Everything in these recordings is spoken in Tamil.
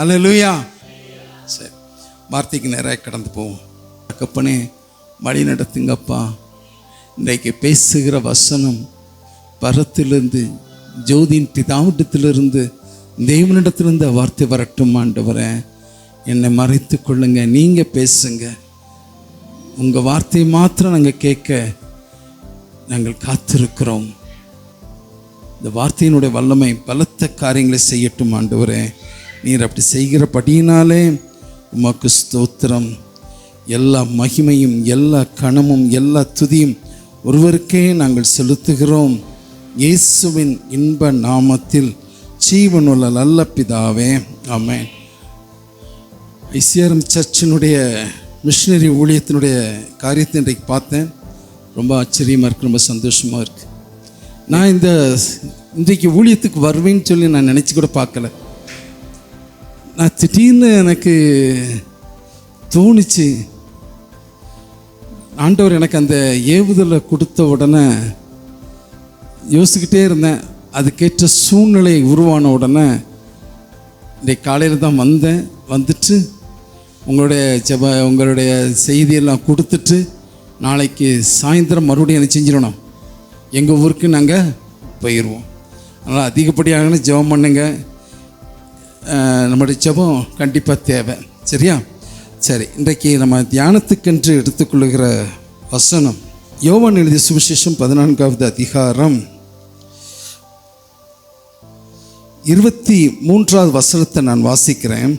அல்லேலூயா. சரி, வார்த்தைக்கு நேராக கடந்து போவோம். அப்பனே வழி நடத்துங்கப்பா. இன்றைக்கு பேசுகிற வசனம் பரத்திலிருந்து, ஜோதியின் பிதாவிடத்திலிருந்து, தேவனிடத்திலிருந்து வார்த்தை வரட்டும் ஆண்டவரே. என்னை மறைத்து கொள்ளுங்க, நீங்கள் பேசுங்க. உங்கள் வார்த்தையை மாத்திரம் நாங்கள் கேட்க நாங்கள் காத்திருக்கிறோம். இந்த வார்த்தையினுடைய வல்லமை பலத்த காரியங்களை செய்யட்டும் ஆண்டவரே. நீர் அப்படி செய்கிறபடியினாலே உமக்கு ஸ்தோத்திரம். எல்லா மகிமையும், எல்லா கனமும், எல்லா துதியும் ஒருவருக்கே நாங்கள் செலுத்துகிறோம். இயேசுவின் இன்ப நாமத்தில் ஜீவனுள்ள நல்ல பிதாவே, ஆமென். ஐசிஆர்எம் சர்ச்சினுடைய மிஷினரி ஊழியத்தினுடைய காரியத்தை இன்றைக்கு பார்த்தேன். ரொம்ப ஆச்சரியமாக இருக்குது, ரொம்ப சந்தோஷமாக இருக்குது. நான் இன்றைக்கு ஊழியத்துக்கு வருவேன்னு சொல்லி நான் நினச்சி கூட பார்க்கல. நான் திடீர்னு எனக்கு தோணுச்சு, ஆண்டவர் எனக்கு அந்த ஏவுதலை கொடுத்த உடனே யோசிக்கிட்டே இருந்தேன். அதுக்கேற்ற சூழ்நிலை உருவான உடனே இன்றைக்கு காலையில் தான் வந்தேன். வந்துட்டு உங்களுடைய செய்தியெல்லாம் கொடுத்துட்டு நாளைக்கு சாயந்தரம் மறுபடியும் என்ன செஞ்சிடணும், எங்கள் ஊருக்கு நாங்கள் போயிடுவோம். அதனால் அதிகப்படியான ஜெபம் பண்ணுங்க. நம்முடைய ஜெபம் கண்டிப்பாக தேவை, சரியா? சரி, இன்றைக்கு நம்ம தியானத்துக்கென்று எடுத்துக்கொள்ளுகிற வசனம் யோவான் எழுதிய சுவிசேஷம் 14வது அதிகாரம் 23வது வசனத்தை நான் வாசிக்கிறேன்.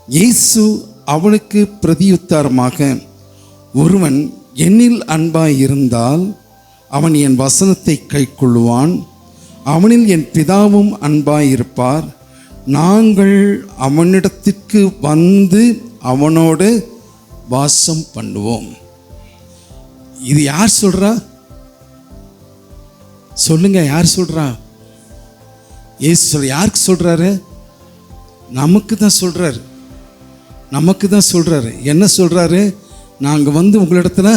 இயேசு அவனுக்கு பிரதியுத்தரமாக, ஒருவன் என்னில் அன்பாய் இருந்தால் அவன் என் வசனத்தை கைக்கொள்ளுவான். அவனில் என் பிதாவும் அன்பாய் இருப்பார். நாங்கள் அவனிடத்திற்கு வந்து அவனோடு வாசம் பண்ணுவோம். இது யார் சொல்றா? சொல்லுங்க, யார் சொல்றா? இயேசு யாருக்கு சொல்றாரு? நமக்கு தான் சொல்றாரு. நமக்கு தான் சொல்றாரு. என்ன சொல்றாரு? நாங்கள் வந்து உங்களிடத்துல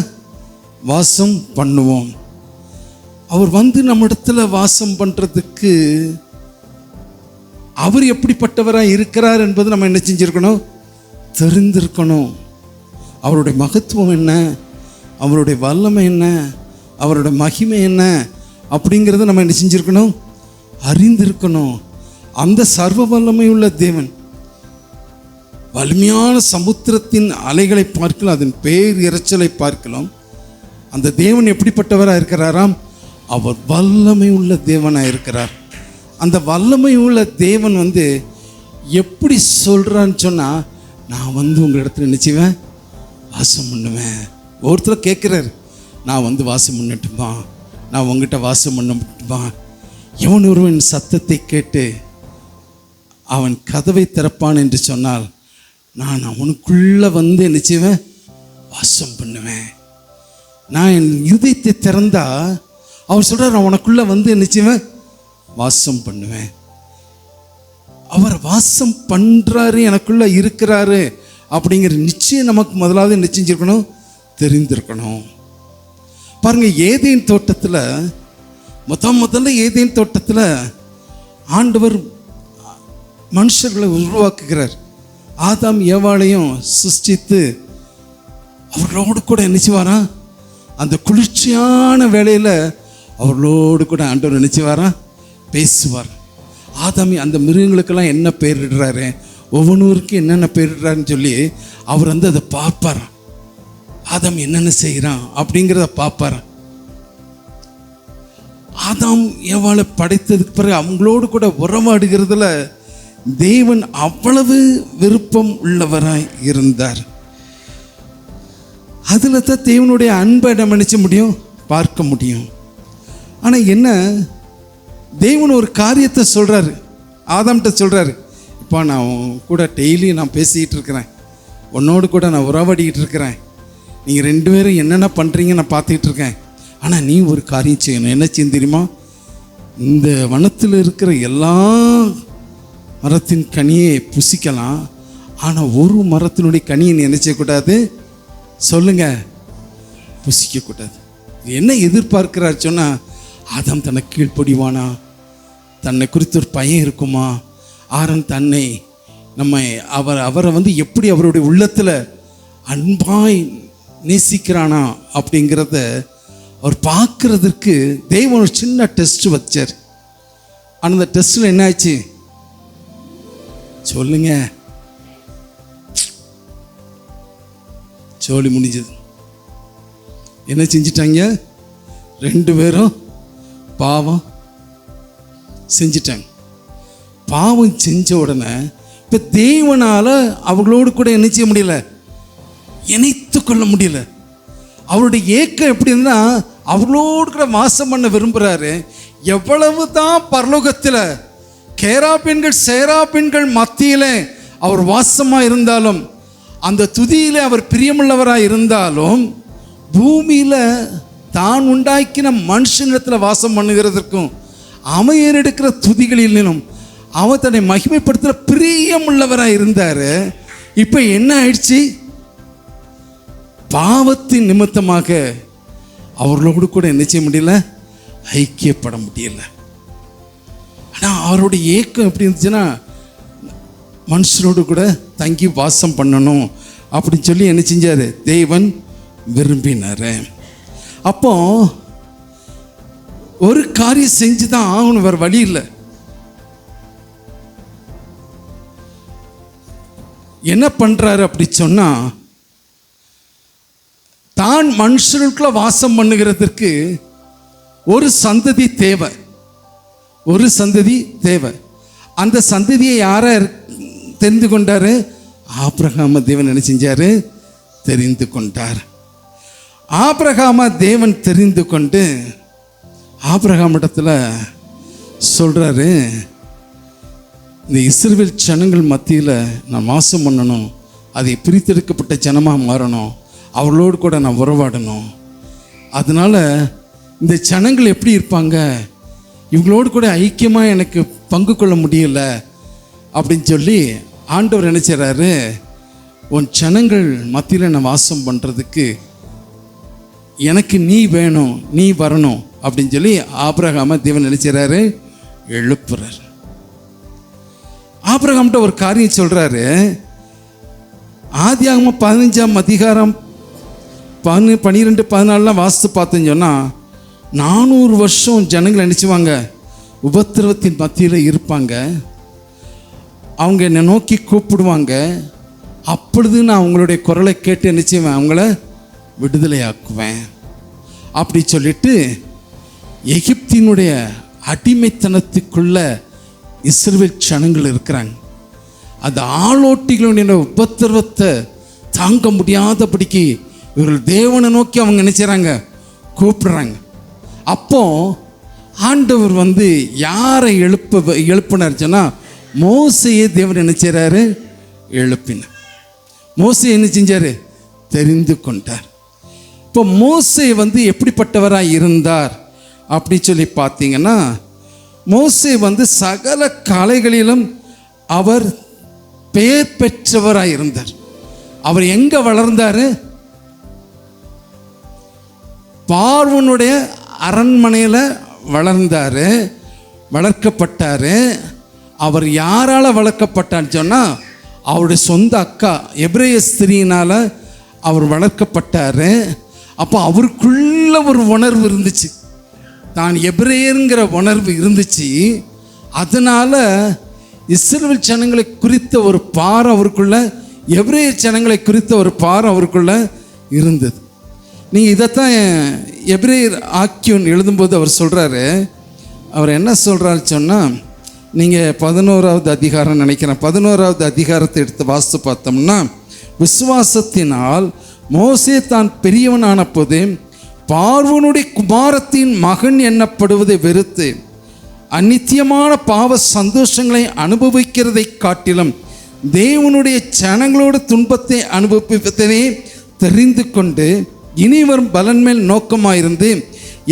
வாசம் பண்ணுவோம். அவர் வந்து நம்ம இடத்துல வாசம் பண்ணுறதுக்கு அவர் எப்படிப்பட்டவராக இருக்கிறார் என்பது நம்ம என்ன செஞ்சுருக்கணும், தெரிந்திருக்கணும். அவருடைய மகத்துவம் என்ன, அவருடைய வல்லமை என்ன, அவருடைய மகிமை என்ன அப்படிங்கிறத நம்ம என்ன செஞ்சுருக்கணும், அறிந்திருக்கணும். அந்த சர்வ வல்லமை உள்ள தேவன் வலிமையான சமுத்திரத்தின் அலைகளை பார்க்கலாம், அதன் பேர் இறைச்சலை பார்க்கலாம். அந்த தேவன் எப்படிப்பட்டவராக இருக்கிறாராம்? அவர் வல்லமை உள்ள தேவனாக இருக்கிறார். அந்த வல்லமை உள்ள தேவன் வந்து எப்படி சொல்கிறான்னு சொன்னால், நான் வந்து உங்கள் இடத்துல நினச்சிவேன், வாசம் பண்ணுவேன். ஒருத்தர் கேட்குறாரு, நான் வந்து வாசம் பண்ணட்டுமா, நான் உங்ககிட்ட வாசம் பண்ணட்டுமா? எவன் ஒருவன் சத்தத்தை கேட்டு அவன் கதவை திறப்பான் என்று சொன்னால், நான் அவனுக்குள்ளே வந்து என்ன செய்வேன், வாசம் பண்ணுவேன். நான் என் இதயத்தை திறந்தா அவர் சொல்கிறார், நான் உனக்குள்ளே வந்து என்ன செய்வேன், வாசம் பண்ணுவேன். அவர் வாசம் பண்ணுறாரு, எனக்குள்ளே இருக்கிறாரு அப்படிங்கிற நிச்சயம் நமக்கு முதலாவது என்ன செஞ்சுருக்கணும், தெரிந்திருக்கணும். பாருங்க, ஏதேன் தோட்டத்தில் முதல்ல ஏதேன் தோட்டத்தில் ஆண்டவர் மனுஷர்களை உருவாக்குகிறார். ஆதாம் ஏவாளையும் சிருஷ்டித்து அவர்களோடு கூட நினைச்சுவாரா, அந்த குளிர்ச்சியான வேளையில் அவர்களோடு கூட ஆண்டவர் நினைச்சுவாரா, பேசுவார். ஆதாமி அந்த மிருகங்களுக்கெல்லாம் என்ன பேரிடுறாரு, ஒவ்வொன்றுக்கும் என்னென்ன பேரிடுறாருன்னு சொல்லி அவர் வந்து அதை பார்ப்பார். ஆதாம் என்னென்ன செய்கிறான் அப்படிங்கிறத பார்ப்பார். ஆதாம் ஏவாளை படைத்ததுக்கு பிறகு அவங்களோடு கூட உறவாடுகிறதுல தேவன் அவ்வளவு விருப்பம் உள்ளவராய் இருந்தார். அதில் தான் தேவனுடைய அன்பை நம்ம நினைச்ச முடியும், பார்க்க முடியும். ஆனால் என்ன, தேவன் ஒரு காரியத்தை சொல்கிறாரு, ஆதாம்கிட்ட சொல்கிறாரு, இப்போ நான் கூட டெய்லி நான் பேசிக்கிட்டு இருக்கிறேன், உன்னோடு கூட நான் உறவாடிக்கிட்டு இருக்கிறேன், நீங்கள் ரெண்டு பேரும் என்னென்ன பண்ணுறீங்க நான் பார்த்துக்கிட்டு இருக்கேன். ஆனால் நீ ஒரு காரியம் செய்யணும். என்ன செய்ய தெரியுமா? இந்த வனத்தில் இருக்கிற எல்லா மரத்தின் கனியை புசிக்கலாம், ஆனால் ஒரு மரத்தினுடைய கனியை நீ என்ன செய்யக்கூடாது, சொல்லுங்க, புசிக்கக்கூடாது. என்ன எதிர்பார்க்கிறார் சொன்னால், ஆதாம் தன்னை கீழ்ப்படிவானா, தன்னை குறித்து ஒரு பயம் இருக்குமா, ஆரன் தன்னை நம்ம அவரை வந்து எப்படி அவருடைய உள்ளத்தில் அன்பாய் நேசிக்கிறானா அப்படிங்கிறத அவர் பார்க்கறதுக்கு தெய்வம் ஒரு சின்ன டெஸ்ட் வச்சார். அந்த டெஸ்ட்டில் என்ன ஆச்சு சொல்லுங்க? சோழி முடிஞ்சது. என்ன செஞ்சிட்டாங்க? 2 பேரும் பாவம் செஞ்சிட்டாங்க. பாவம் செஞ்ச உடனே இப்போ தேவனால் அவர்களோடு கூட என்ன செய்ய முடியல, இணைத்து கொள்ள முடியல. அவருடைய ஏக்கம் எப்படி இருந்தா அவர்களோடு கூட வாசம் பண்ண விரும்புகிறாரு. எவ்வளவு தான் பரலோகத்தில் கேராபீன்கள் சேராபீன்கள் மத்தியில் அவர் வாசமாக இருந்தாலும், அந்த துதியில் அவர் பிரியமுள்ளவராக இருந்தாலும், பூமியில் தான் உண்டாக்கின மனுஷனிடத்தில் வாசம் பண்ணுகிறதற்கும் அவன் ஏறெடுக்கிற துதிகளிலும் அவன் தன்னை மகிமைப்படுத்துகிற பிரியமுள்ளவராக இருந்தார். இப்போ என்ன ஆயிடுச்சு? பாவத்தின் நிமித்தமாக அவர்களோடு கூட என்ன செய்ய முடியல, ஐக்கியப்பட முடியல. ஆனால் அவருடைய ஏக்கம் எப்படி இருந்துச்சுன்னா மனுஷனோடு கூட தங்கி வாசம் பண்ணணும் அப்படின்னு சொல்லி என்ன செஞ்சார்? தேவன் விரும்பினார். அப்போ ஒரு காரியம் செஞ்சு தான் ஆகணும், வேறு வழி இல்லை. என்ன பண்ணுறாரு அப்படி சொன்னால், தான் மனுஷனுக்குள்ள வாசம் பண்ணுகிறதுக்கு ஒரு சந்ததி தேவை, ஒரு சந்ததி தேவை. அந்த சந்ததியை யாரை தெரிந்து கொண்டார்? ஆபிரகாம தேவன் என்ன செஞ்சார்? தெரிந்து கொண்டார். ஆபிரகாம தேவன் தெரிந்து கொண்டு ஆபிரகாமிடத்தில் சொல்கிறாரு, இந்த இஸ்ரவேல் ஜனங்கள் மத்தியில் நான் வாசம் பண்ணணும், அதை பிரித்தெடுக்கப்பட்ட ஜனமாக மாறணும், அவர்களோடு கூட நான் உறவாடணும். அதனால் இந்த ஜனங்கள் எப்படி இருப்பாங்க, இவங்களோடு கூட ஐக்கியமாக எனக்கு பங்கு கொள்ள முடியல அப்படின்னு சொல்லி ஆண்டவர் நினைச்சாரு, உன் ஜனங்கள் மத்தியில் நான் வாசம் பண்ணுறதுக்கு எனக்கு நீ வேணும், நீ வரணும் அப்படின்னு சொல்லி ஆபிரகாம தேவன் நினைச்சாரு, எழுப்புறார். ஆபிரகாம்கிட்ட ஒரு காரியம் சொல்கிறாரு. ஆதியாகமம் 15ஆம் அதிகாரம் 12, 14 வாசித்து பார்த்தேன்னு சொன்னால் 400 வருஷம் ஜனங்கள் நினச்சிவாங்க உபத்திரவத்தின் மத்தியில் இருப்பாங்க. அவங்க என்னை நோக்கி கூப்பிடுவாங்க. அப்பொழுது நான் அவங்களுடைய குரலை கேட்டு என்ன செய்வேன், அவங்கள விடுதலையாக்குவேன் அப்படி சொல்லிட்டு எகிப்தினுடைய அடிமைத்தனத்துக்குள்ள இஸ்ரவேல் ஜனங்கள் இருக்கிறாங்க. அந்த ஆளோட்டிகளுடைய உபத்திரவத்தை தாங்க முடியாதபடிக்கு இவர்கள் தேவனை நோக்கி அவங்க நினைச்சாங்க, கூப்பிடுறாங்க. அப்போ ஆண்டவர் வந்து யாரை எழுப்பினார் சொன்னா, மோசையை தேவன் நினைச்சாரு எழுப்பினார். மோசை என்ன செஞ்சாரு? தெரிந்து கொண்டார். இப்போ மோசை வந்து எப்படிப்பட்டவராக இருந்தார் அப்படி சொல்லி பார்த்தீங்கன்னா, மோசே வந்து சகல கலைகளிலும் அவர் பெயர் பெற்றவராக இருந்தார். அவர் எங்கே வளர்ந்தார்? பார்வோனுடைய அரண்மனையில் வளர்ந்தார், வளர்க்கப்பட்டார். அவர் யாரால் வளர்க்கப்பட்டான்னு சொன்னால், அவருடைய சொந்த அக்கா எபிரேய ஸ்திரீனால் அவர் வளர்க்கப்பட்டார். அப்போ அவருக்குள்ள ஒரு உணர்வு இருந்துச்சு, தான் எபிரேயருங்கிற உணர்வு இருந்துச்சு. அதனால் இஸ்ரவேல் ஜனங்களை குறித்த ஒரு பாரம் அவருக்குள்ள, எபிரேய ஜனங்களை குறித்த ஒரு பாரம் அவருக்குள்ள இருந்தது. நீங்கள் இதைத்தான் எபிரேயர் ஆக்கியோன் எழுதும்போது அவர் சொல்கிறாரு. அவர் என்ன சொல்கிறாரு சொன்னால், நீங்கள் 11வது அதிகாரம் நினைக்கிறேன், 11வது அதிகாரத்தை எடுத்து வாசித்து பார்த்தோம்னா, விசுவாசத்தினால் மோசே தான் பெரியவனான போது பார்வோனுடைய குமாரத்தின் மகன் எண்ணப்படுவதை வெறுத்து அநித்தியமான பாவ சந்தோஷங்களை அனுபவிக்கிறதை காட்டிலும் தேவனுடைய ஜனங்களோடு துன்பத்தை அனுபவிப்பதே தெரிந்து கொண்டு இனி வரும் பலன் மேல் நோக்கமாயிருந்து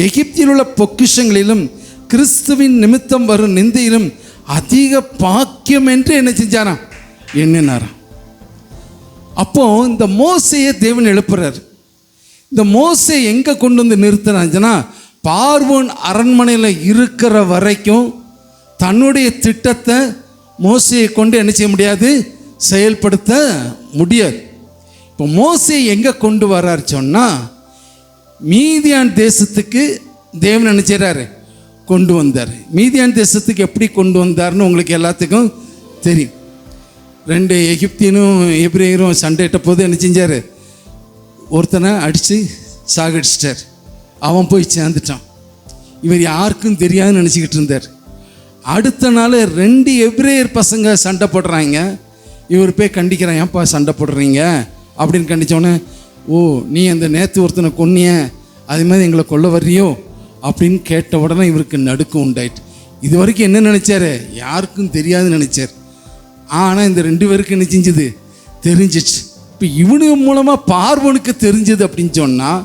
எகிப்தில் உள்ள பொக்கிஷங்களிலும் கிறிஸ்துவின் நிமித்தம் வரும் நிந்தையிலும் அதிக பாக்கியம் என்று என்ன செஞ்சாராம், எண்ணினாராம். அப்போ இந்த மோசையை தேவன் எழுப்புறார். இந்த மோசை எங்கே கொண்டு வந்து நிறுத்தினாச்சுன்னா, பார்வோன் அரண்மனையில் இருக்கிற வரைக்கும் தன்னுடைய திட்டத்தை மோசையை கொண்டு என்ன செய்ய முடியாது, செயல்படுத்த முடியாது. இப்போ மோசே எங்கே கொண்டு வர்றாரு சொன்னால், மீதியான் தேசத்துக்கு தேவன் நினைச்சாரு கொண்டு வந்தார். மீதியான் தேசத்துக்கு எப்படி கொண்டு வந்தார்னு உங்களுக்கு எல்லாத்துக்கும் தெரியும். 2 எகிப்தியனும் எபிரேயரும் சண்டையிட்ட போது என்ன செஞ்சார், ஒருத்தனை அடித்து சாகடிச்சிட்டார். அவன் போய் சேர்ந்துட்டான். இவர் யாருக்கும் தெரியாதுன்னு நினச்சிக்கிட்டு இருந்தார். அடுத்த நாள் 2 எபிரேயர் பசங்க சண்டை போடுறாங்க. இவர் போய் கண்டிக்கிறான், ஏன்ப்பா சண்டை போடுறீங்க அப்படின்னு கண்டித்தோன்னே, ஓ நீ அந்த நேற்று ஒருத்தனை கொன்னிய, அது மாதிரி எங்களை கொல்ல வர்றியோ அப்படின்னு கேட்ட உடனே இவருக்கு நடுக்கம் உண்டாயிட்டு. இது வரைக்கும் என்ன நினச்சாரு, யாருக்கும் தெரியாதுன்னு நினச்சார். ஆனால் இந்த 2 பேருக்கு என்ன செஞ்சது, தெரிஞ்சிச்சு. இப்போ இவனு மூலமாக பார்வனுக்கு தெரிஞ்சது அப்படின்னு சொன்னால்,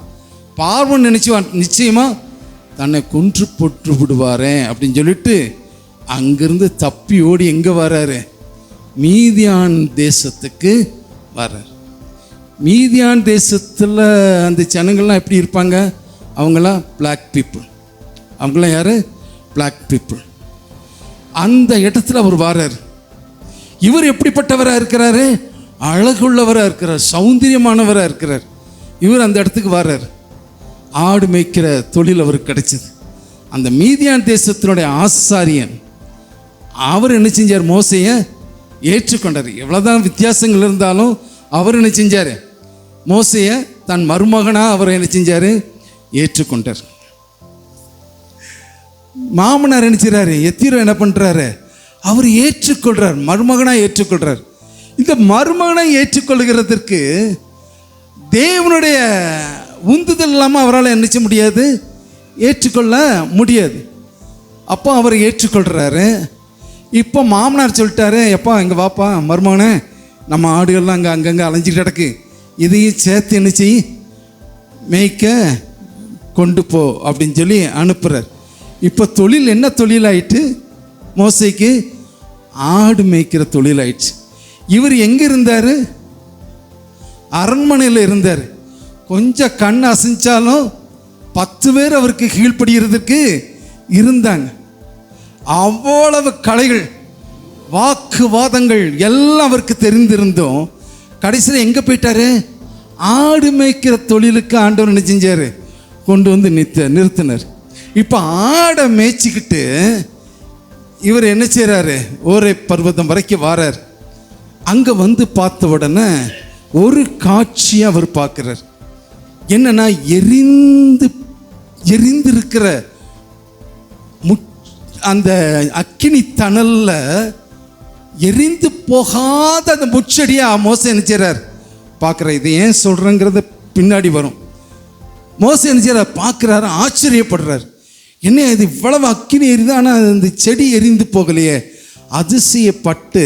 பார்வன் நினச்சிவான் நிச்சயமாக தன்னை கொன்று போட்டு விடுவாரே அப்படின்னு சொல்லிட்டு அங்கிருந்து தப்பி ஓடி எங்கே வர்றாரு, மீதியான் தேசத்துக்கு வர்றார். மீதியான் தேசத்தில் அந்த ஜனங்கள்லாம் எப்படி இருப்பாங்க, அவங்களாம் பிளாக் பீப்புள். அவங்களாம் யார், பிளாக் பீப்புள். அந்த இடத்துல அவர் வர்றார். இவர் எப்படிப்பட்டவராக இருக்கிறாரு, அழகுள்ளவராக இருக்கிறார், சௌந்தரியமானவராக இருக்கிறார். இவர் அந்த இடத்துக்கு வர்றார். ஆடு மேய்க்கிற தொழில் அவருக்கு கிடைச்சிது. அந்த மீதியான் தேசத்தினுடைய ஆசாரியன் அவர் என்ன செஞ்சார், மோசையை ஏற்றுக்கொண்டார். எவ்வளோதான் வித்தியாசங்கள் இருந்தாலும் அவர் என்ன செஞ்சார், மோசையை தன் மருமகனாக அவர் என்ன செஞ்சார், ஏற்றுக்கொண்டார். மாமனார் என்ன செய்கிறாரு, எத்திரோ என்ன பண்ணுறாரு, அவர் ஏற்றுக்கொள்கிறார், மருமகனாக ஏற்றுக்கொள்கிறார். இந்த மருமகனாக ஏற்றுக்கொள்கிறதுக்கு தேவனுடைய உந்துதல் இல்லாமல் அவரால் என்ன செய்ய முடியாது, ஏற்றுக்கொள்ள முடியாது. அப்போ அவர் ஏற்றுக்கொள்கிறாரு. இப்போ மாமனார் சொல்லிட்டாரு, எப்பா இங்கே வாப்பா மருமகனே, நம்ம ஆடுகள்லாம் அங்கங்கே அலைஞ்சிட்டு கிடக்கு, இதையும் சேர்த்து என்ன செய், மேய்க்க கொண்டு போ அப்படின்னு சொல்லி அனுப்புகிறார். இப்போ தொழில் என்ன தொழில் ஆயிட்டு, மோசைக்கு ஆடு மேய்க்கிற தொழில் ஆயிடுச்சு. இவர் எங்கே இருந்தார், அரண்மனையில் இருந்தார். கொஞ்சம் கண் அசைஞ்சாலும் 10 பேர் அவருக்கு கீழ்ப்படுகிறதுக்கு இருந்தாங்க. அவ்வளவு கலைகள், வாக்குவாதங்கள் எல்லாம் அவருக்கு தெரிந்திருந்தோம். கடைசியில் எங்கே போயிட்டாரு, ஆடு மேய்க்கிற தொழிலுக்கு ஆண்டவர் என்ன செஞ்சார், கொண்டு வந்து நிறுத்தினார். இப்போ ஆடை மேய்ச்சிக்கிட்டு இவர் என்ன செய்கிறாரு, ஓரே பர்வதம் வரைக்கும் வாரார். அங்கே வந்து பார்த்த உடனே ஒரு காட்சியை அவர் பார்க்குறார். என்னன்னா, எரிந்திருக்கிற அந்த அக்கினி தணல்ல எரிந்து போகாத அந்த முச்செடியா மோசே என்ன செய்றார் பார்க்குற. இது ஏன் சொல்கிறேங்கிறத பின்னாடி வரும். மோசே என்ன செய்றார் பார்க்குறாரு, ஆச்சரியப்படுறார். என்ன இது இவ்வளவு அக்கினி எரியுது, ஆனால் அந்த செடி எரிந்து போகலையே. அதிசயப்பட்டு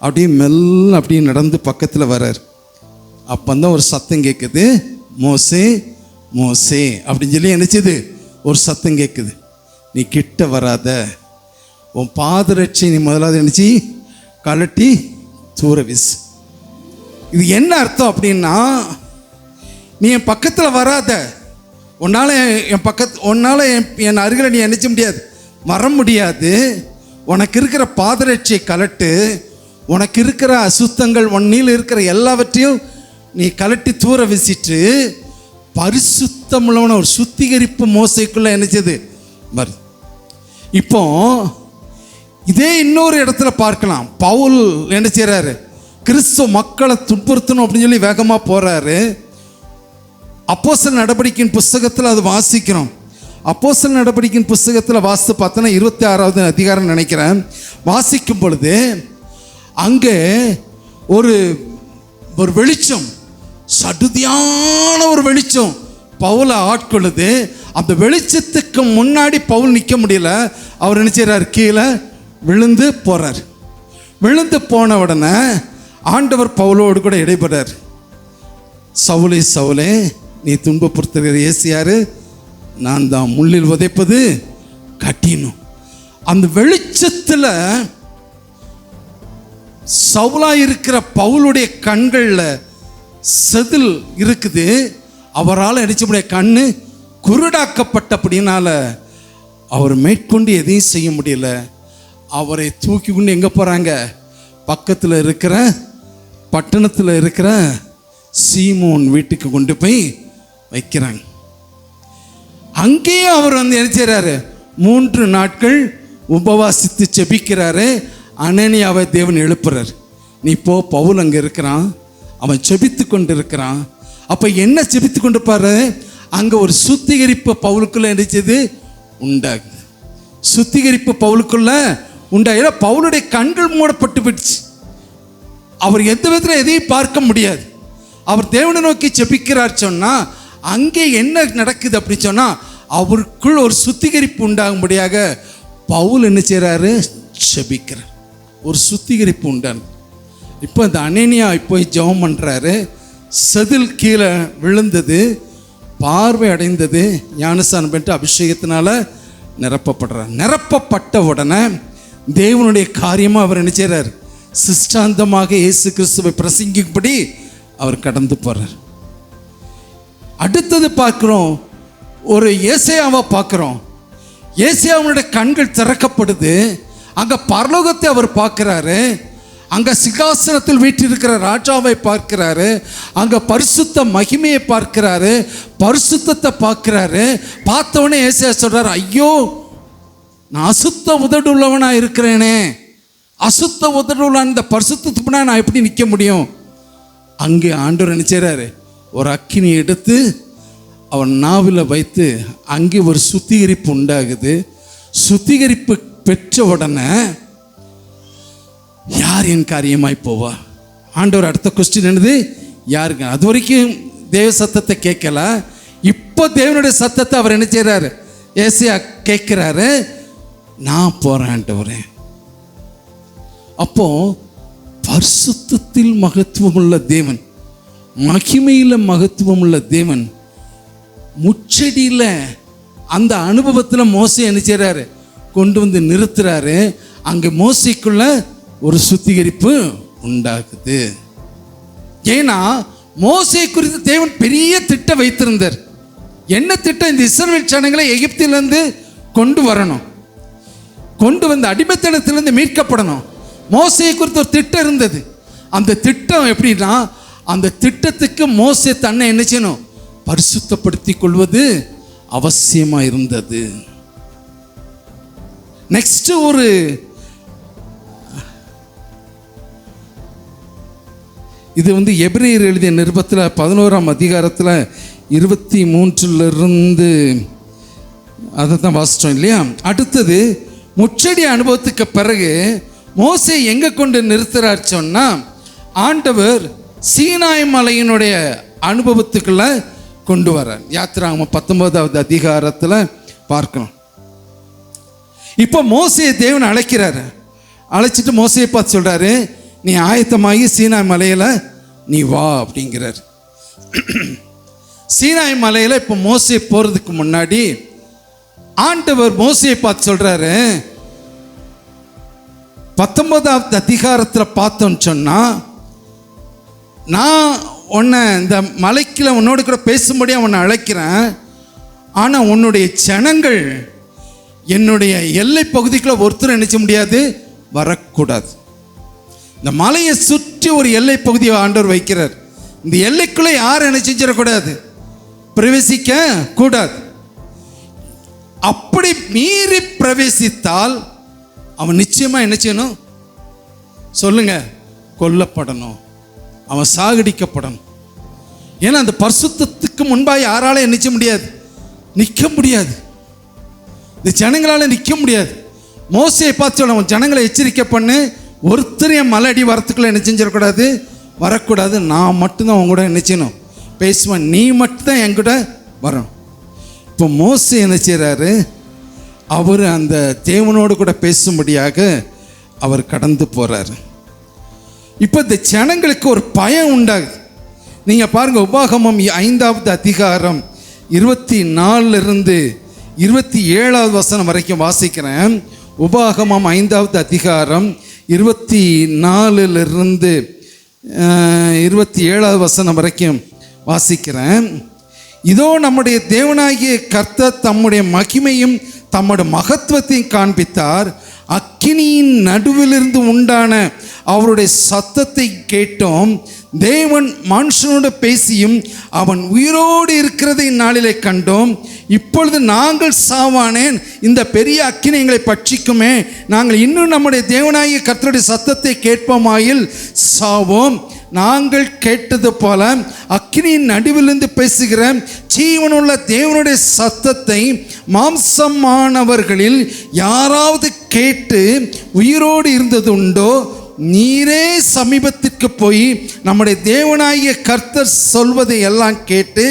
அப்படியே மெல்ல அப்படியே நடந்து பக்கத்தில் வர்றார். அப்பந்தான் ஒரு சத்தம் கேட்குது, மோசே மோசே அப்படின்னு சொல்லி என்னச்சது ஒரு சத்தம் கேட்குது. நீ கிட்ட வராத, உன் பாதரட்சை நீ முதலாவது நினச்சி கலட்டி தூர வீசு. இது என்ன அர்த்தம் அப்படின்னா, நீ என் பக்கத்தில் வராத, உன்னால் என் அருகில் நீ நினைச்ச முடியாது, வர முடியாது. உனக்கு இருக்கிற பாதரட்சை கலட்டு, உனக்கு இருக்கிற அசுத்தங்கள், உன்னில் இருக்கிற எல்லாவற்றையும் நீ கலட்டி தூர வீசிட்டு பரிசுத்தமுள்ளவன ஒரு சுத்திகரிப்பு மோசைக்குள்ள என்னச்சது வருது. இப்போ இதே இன்னொரு இடத்துல பார்க்கலாம். பவுல் என்ன செய்றாரு, கிறிஸ்துவ மக்களை துன்புறுத்தணும் அப்படின்னு சொல்லி வேகமாக போறாரு. அப்போஸ்தலர் நடவடிக்கையின் புஸ்தகத்தில் அது வாசிக்கிறோம். அப்போஸ்தலர் நடவடிக்கையின் புஸ்தகத்தில் வாசித்து பார்த்தோன்னா 26வது அதிகாரம் நினைக்கிறேன். வாசிக்கும் பொழுது அங்கே ஒரு வெளிச்சம், சடுதியான ஒரு வெளிச்சம் பவுலை ஆட்கொள்ளுது. அந்த வெளிச்சத்துக்கு முன்னாடி பவுல் நிற்க முடியல. அவர் நினைச்சார், கீழே விழுந்து போறார். விழுந்து போன உடனே ஆண்டவர் பவுலோடு கூட இடைபெறார். சவுலே சவுலே, நீ துன்பப்படுத்துகிற இயேசு யாரு? நான் தான், முள்ளில் உதைப்பது கட்டினும். அந்த வெளிச்சத்தில் சவுலா இருக்கிற பவுலுடைய கண்களில் செதில் இருக்குது. அவரால் அடிச்ச முடிய கண்ணு குருடாக்கப்பட்டபடினால அவர் மேற்கொண்டு எதையும் செய்ய முடியல. அவரை தூக்கி கொண்டு எங்கே போகிறாங்க, பக்கத்தில் இருக்கிற பட்டணத்தில் இருக்கிற சீமோன் வீட்டுக்கு கொண்டு போய் வைக்கிறாங்க. அங்கேயும் அவர் என்ன செய்கிறாரு, 3 நாட்கள் உபவாசித்து செபிக்கிறாரு. அனனியாவை தேவன் எழுப்புறார். நீ போ, பவுல் அங்கே இருக்கிறான், அவன் செபித்து கொண்டு இருக்கிறான். அப்போ என்ன செபித்து கொண்டு பாரு, அங்கே ஒரு சுத்திகரிப்பு பவுலுக்குள்ள நினைச்சது உண்டாகுது. சுத்திகரிப்பு பவுலுக்குள்ள உண்டாக பவுலுடைய கண்கள் மூடப்பட்டு போயிடுச்சு. அவர் எந்த விதத்தில் எதையும் பார்க்க முடியாது. அவர் தேவனை நோக்கி செபிக்கிறார் சொன்னால் அங்கே என்ன நடக்குது அப்படின்னு சொன்னால் அவருக்குள் ஒரு சுத்திகரிப்பு உண்டாகும்படியாக பவுல் என்ன செய்கிறாரு, செபிக்கிறார். ஒரு சுத்திகரிப்பு உண்டானது. இப்போ இந்த அனனியா போய் ஜெபம் பண்ணுறாரு. செதில் கீழே விழுந்தது, பார்வை அடைந்தது, ஞானஸ்நானம் பெற்று அபிஷேகத்தினால நிரப்பப்படுறார். நிரப்பப்பட்ட உடனே தேவனுடைய காரியமாக அவர் என்ன செய்கிறார், சிஷ்டாந்தமாக இயேசு கிறிஸ்துவை பிரசங்கிக்கும்படி அவர் கடந்து போகிறார். அடுத்தது பார்க்குறோம், ஒரு ஏசாயாவை பார்க்குறோம். ஏசாயாவுடைய கண்கள் திறக்கப்படுது. அங்கே பரலோகத்தை அவர் பார்க்குறாரு. அங்கே சிங்காசனத்தில் வீற்றிருக்கிற ராஜாவை பார்க்கிறாரு. அங்கே பரிசுத்த மகிமையை பார்க்கிறாரு, பரிசுத்தத்தை பார்க்கிறாரு. பார்த்தவொடனே ஏசாயா சொல்கிறார், ஐயோ நான் அசுத்த உதடு உள்ளவனாக இருக்கிறேனே, அசுத்த உதடு உள்ள இந்த பரிசுத்தத்துக்குனா நான் எப்படி நிற்க முடியும்? அங்கே ஆண்டவர் என்ன செய்கிறாரு, ஒரு அக்கினி எடுத்து அவன் நாவில் வைத்து அங்கே ஒரு சுத்திகரிப்பு உண்டாகுது. சுத்திகரிப்பு பெற்ற உடனே யார் என் காரியமாய் போவா? ஆண்டவர் அடுத்த கொஸ்டின் என்னது, யாருக்கு? அது வரைக்கும் தேவ சத்தத்தை கேட்கல. இப்போ தேவனுடைய சத்தத்தை அவர் என்ன செய்கிறாரு, ஏசாயா கேட்குறாரு, நான் போகிறேன் ஆண்டவரே. அப்போ பரிசுத்தத்தில் மகத்துவம் உள்ள தேவன், மகிமையில் மகத்துவம் உள்ள தேவன் முச்சடியில் அந்த அனுபவத்தில் மோசே என்ன செய்கிறாரு, கொண்டு வந்து நிறுத்துறாரு. அங்கே மோசைக்குள்ள ஒரு சுத்திகரிப்பு உண்டாகுது. ஏன்னா மோசே குறித்து தேவன் பெரிய திட்டம் வைத்திருந்தார். என்ன திட்டம்? இந்த இஸ்ரவேல் ஜனங்களை எகிப்திலிருந்து கொண்டு வரணும், கொண்டு வந்து அடிமைத்தனத்திலிருந்து மீட்கப்படணும். மோசையை குறித்து ஒரு திட்டம் இருந்தது. அந்த திட்டம் எப்படின்னா, அந்த திட்டத்துக்கு மோசே தன்னை என்ன செய்யணும், பரிசுத்தப்படுத்தி கொள்வது அவசியமாக இருந்தது. நெக்ஸ்ட் ஒரு இது எபிரேயர் எழுதிய நிருபத்தில் 11ஆம் அதிகாரத்தில் 23 அதை தான் வாசித்தோம் இல்லையா? அடுத்தது முச்சடி அனுபவத்துக்கு பிறகு மோசே எங்கே கொண்டு நிறுத்துறார் சொன்னால், ஆண்டவர் சீனாய் மலையினுடைய அனுபவத்துக்குள்ள கொண்டு வர்றார். யாத்திராகமம் 19ஆவது அதிகாரத்தில் பார்க்கணும். இப்போ மோசையை தேவன் அழைக்கிறாரு. அழைச்சிட்டு மோசையை பார்த்து சொல்கிறாரு, நீ ஆயத்தமாகி சீனாய் மலையில் நீ வா அப்படிங்கிறார். சீனாய் மலையில் இப்போ மோசே போகிறதுக்கு முன்னாடி ஆண்டவர் மோசையை பார்த்து சொல்கிறாரு, 19ஆவது அதிகாரத்தில் பார்த்தோன்னு சொன்னால், நான் உன்னை இந்த மலைக்கில் உன்னோடு கூட பேசும்படியாக உன்னை அழைக்கிறேன். ஆனால் உன்னுடைய ஜனங்கள் என்னுடைய எல்லை பகுதிக்குள்ள ஒருத்தர் நினைச்ச முடியாது, வரக்கூடாது. இந்த மலையை சுற்றி ஒரு எல்லை பகுதியை ஆண்டவர் வைக்கிறார். இந்த எல்லைக்குள்ளே யாரும் என்ன செஞ்சிடக்கூடாது, பிரவேசிக்க கூடாது. அப்படி மீறி பிரவேசித்தால் அவன் நிச்சயமா என்ன செய்யணும் சொல்லுங்க, கொல்லப்படணும், அவன் சாகடிக்கப்படணும். ஏன்னா அந்த பரிசுத்தத்துக்கு முன்பாக யாரால நிற்க முடியாது, நிற்க முடியாது. இந்த ஜனங்களால் நிற்க முடியாது. மோசையை பார்த்து சொல்ல, அவன் ஜனங்களை எச்சரிக்கை பண்ணு, ஒருத்தரையும் மலை அடி வரத்துக்குள்ள என்ன செஞ்சிடக்கூடாது, வரக்கூடாது. நான் மட்டும்தான் அவங்க கூட என்ன செய்யணும், பேசுவேன், நீ மட்டும்தான் என்கிட்ட வரணும். இப்போ மோசே என்ன செய்கிறாரு, அவர் அந்த தேவனோடு கூட பேசும்படியாக அவர் கடந்து போகிறாரு. இப்போ இந்த ஜனங்களுக்கு ஒரு பயம் உண்டாகுது. நீங்கள் பாருங்கள், உபாகமம் 5ஆவது அதிகாரம் 24 27 வசனம் வரைக்கும் வாசிக்கிறேன். உபாகமம் 5ஆவது அதிகாரம் 24 27 வசனம் வரைக்கும் வாசிக்கிறேன். இதோ நம்முடைய தேவனாகிய கர்த்தர் தம்முடைய மகிமையும் தம்முடைய மகத்துவத்தையும் காண்பித்தார். அக்கினியின் நடுவிலிருந்து உண்டான அவருடைய சத்தத்தை கேட்டோம். தேவன் மனுஷனோடு பேசியும் அவன் உயிரோடு இருக்கிறதை நாளிலே கண்டோம். இப்பொழுது நாங்கள் சாவானேன், இந்த பெரிய அக்கினி எங்களை பட்சிக்குமே. நாங்கள் இன்னும் நம்முடைய தேவனாகிய கர்த்தருடைய சத்தத்தை கேட்போமாயில் சாவோம். நாங்கள் கேட்டது போல அக்கினியின் நடுவிலிருந்து பேசுகிற ஜீவனுள்ள தேவனுடைய சத்தத்தை மாம்சமானவர்களில் யாராவது கேட்டு உயிரோடு இருந்தது உண்டோ? நீரே சமீபத்திற்கு போய் நம்முடைய தேவனாகிய கர்த்தர் சொல்வதை எல்லாம் கேட்டு,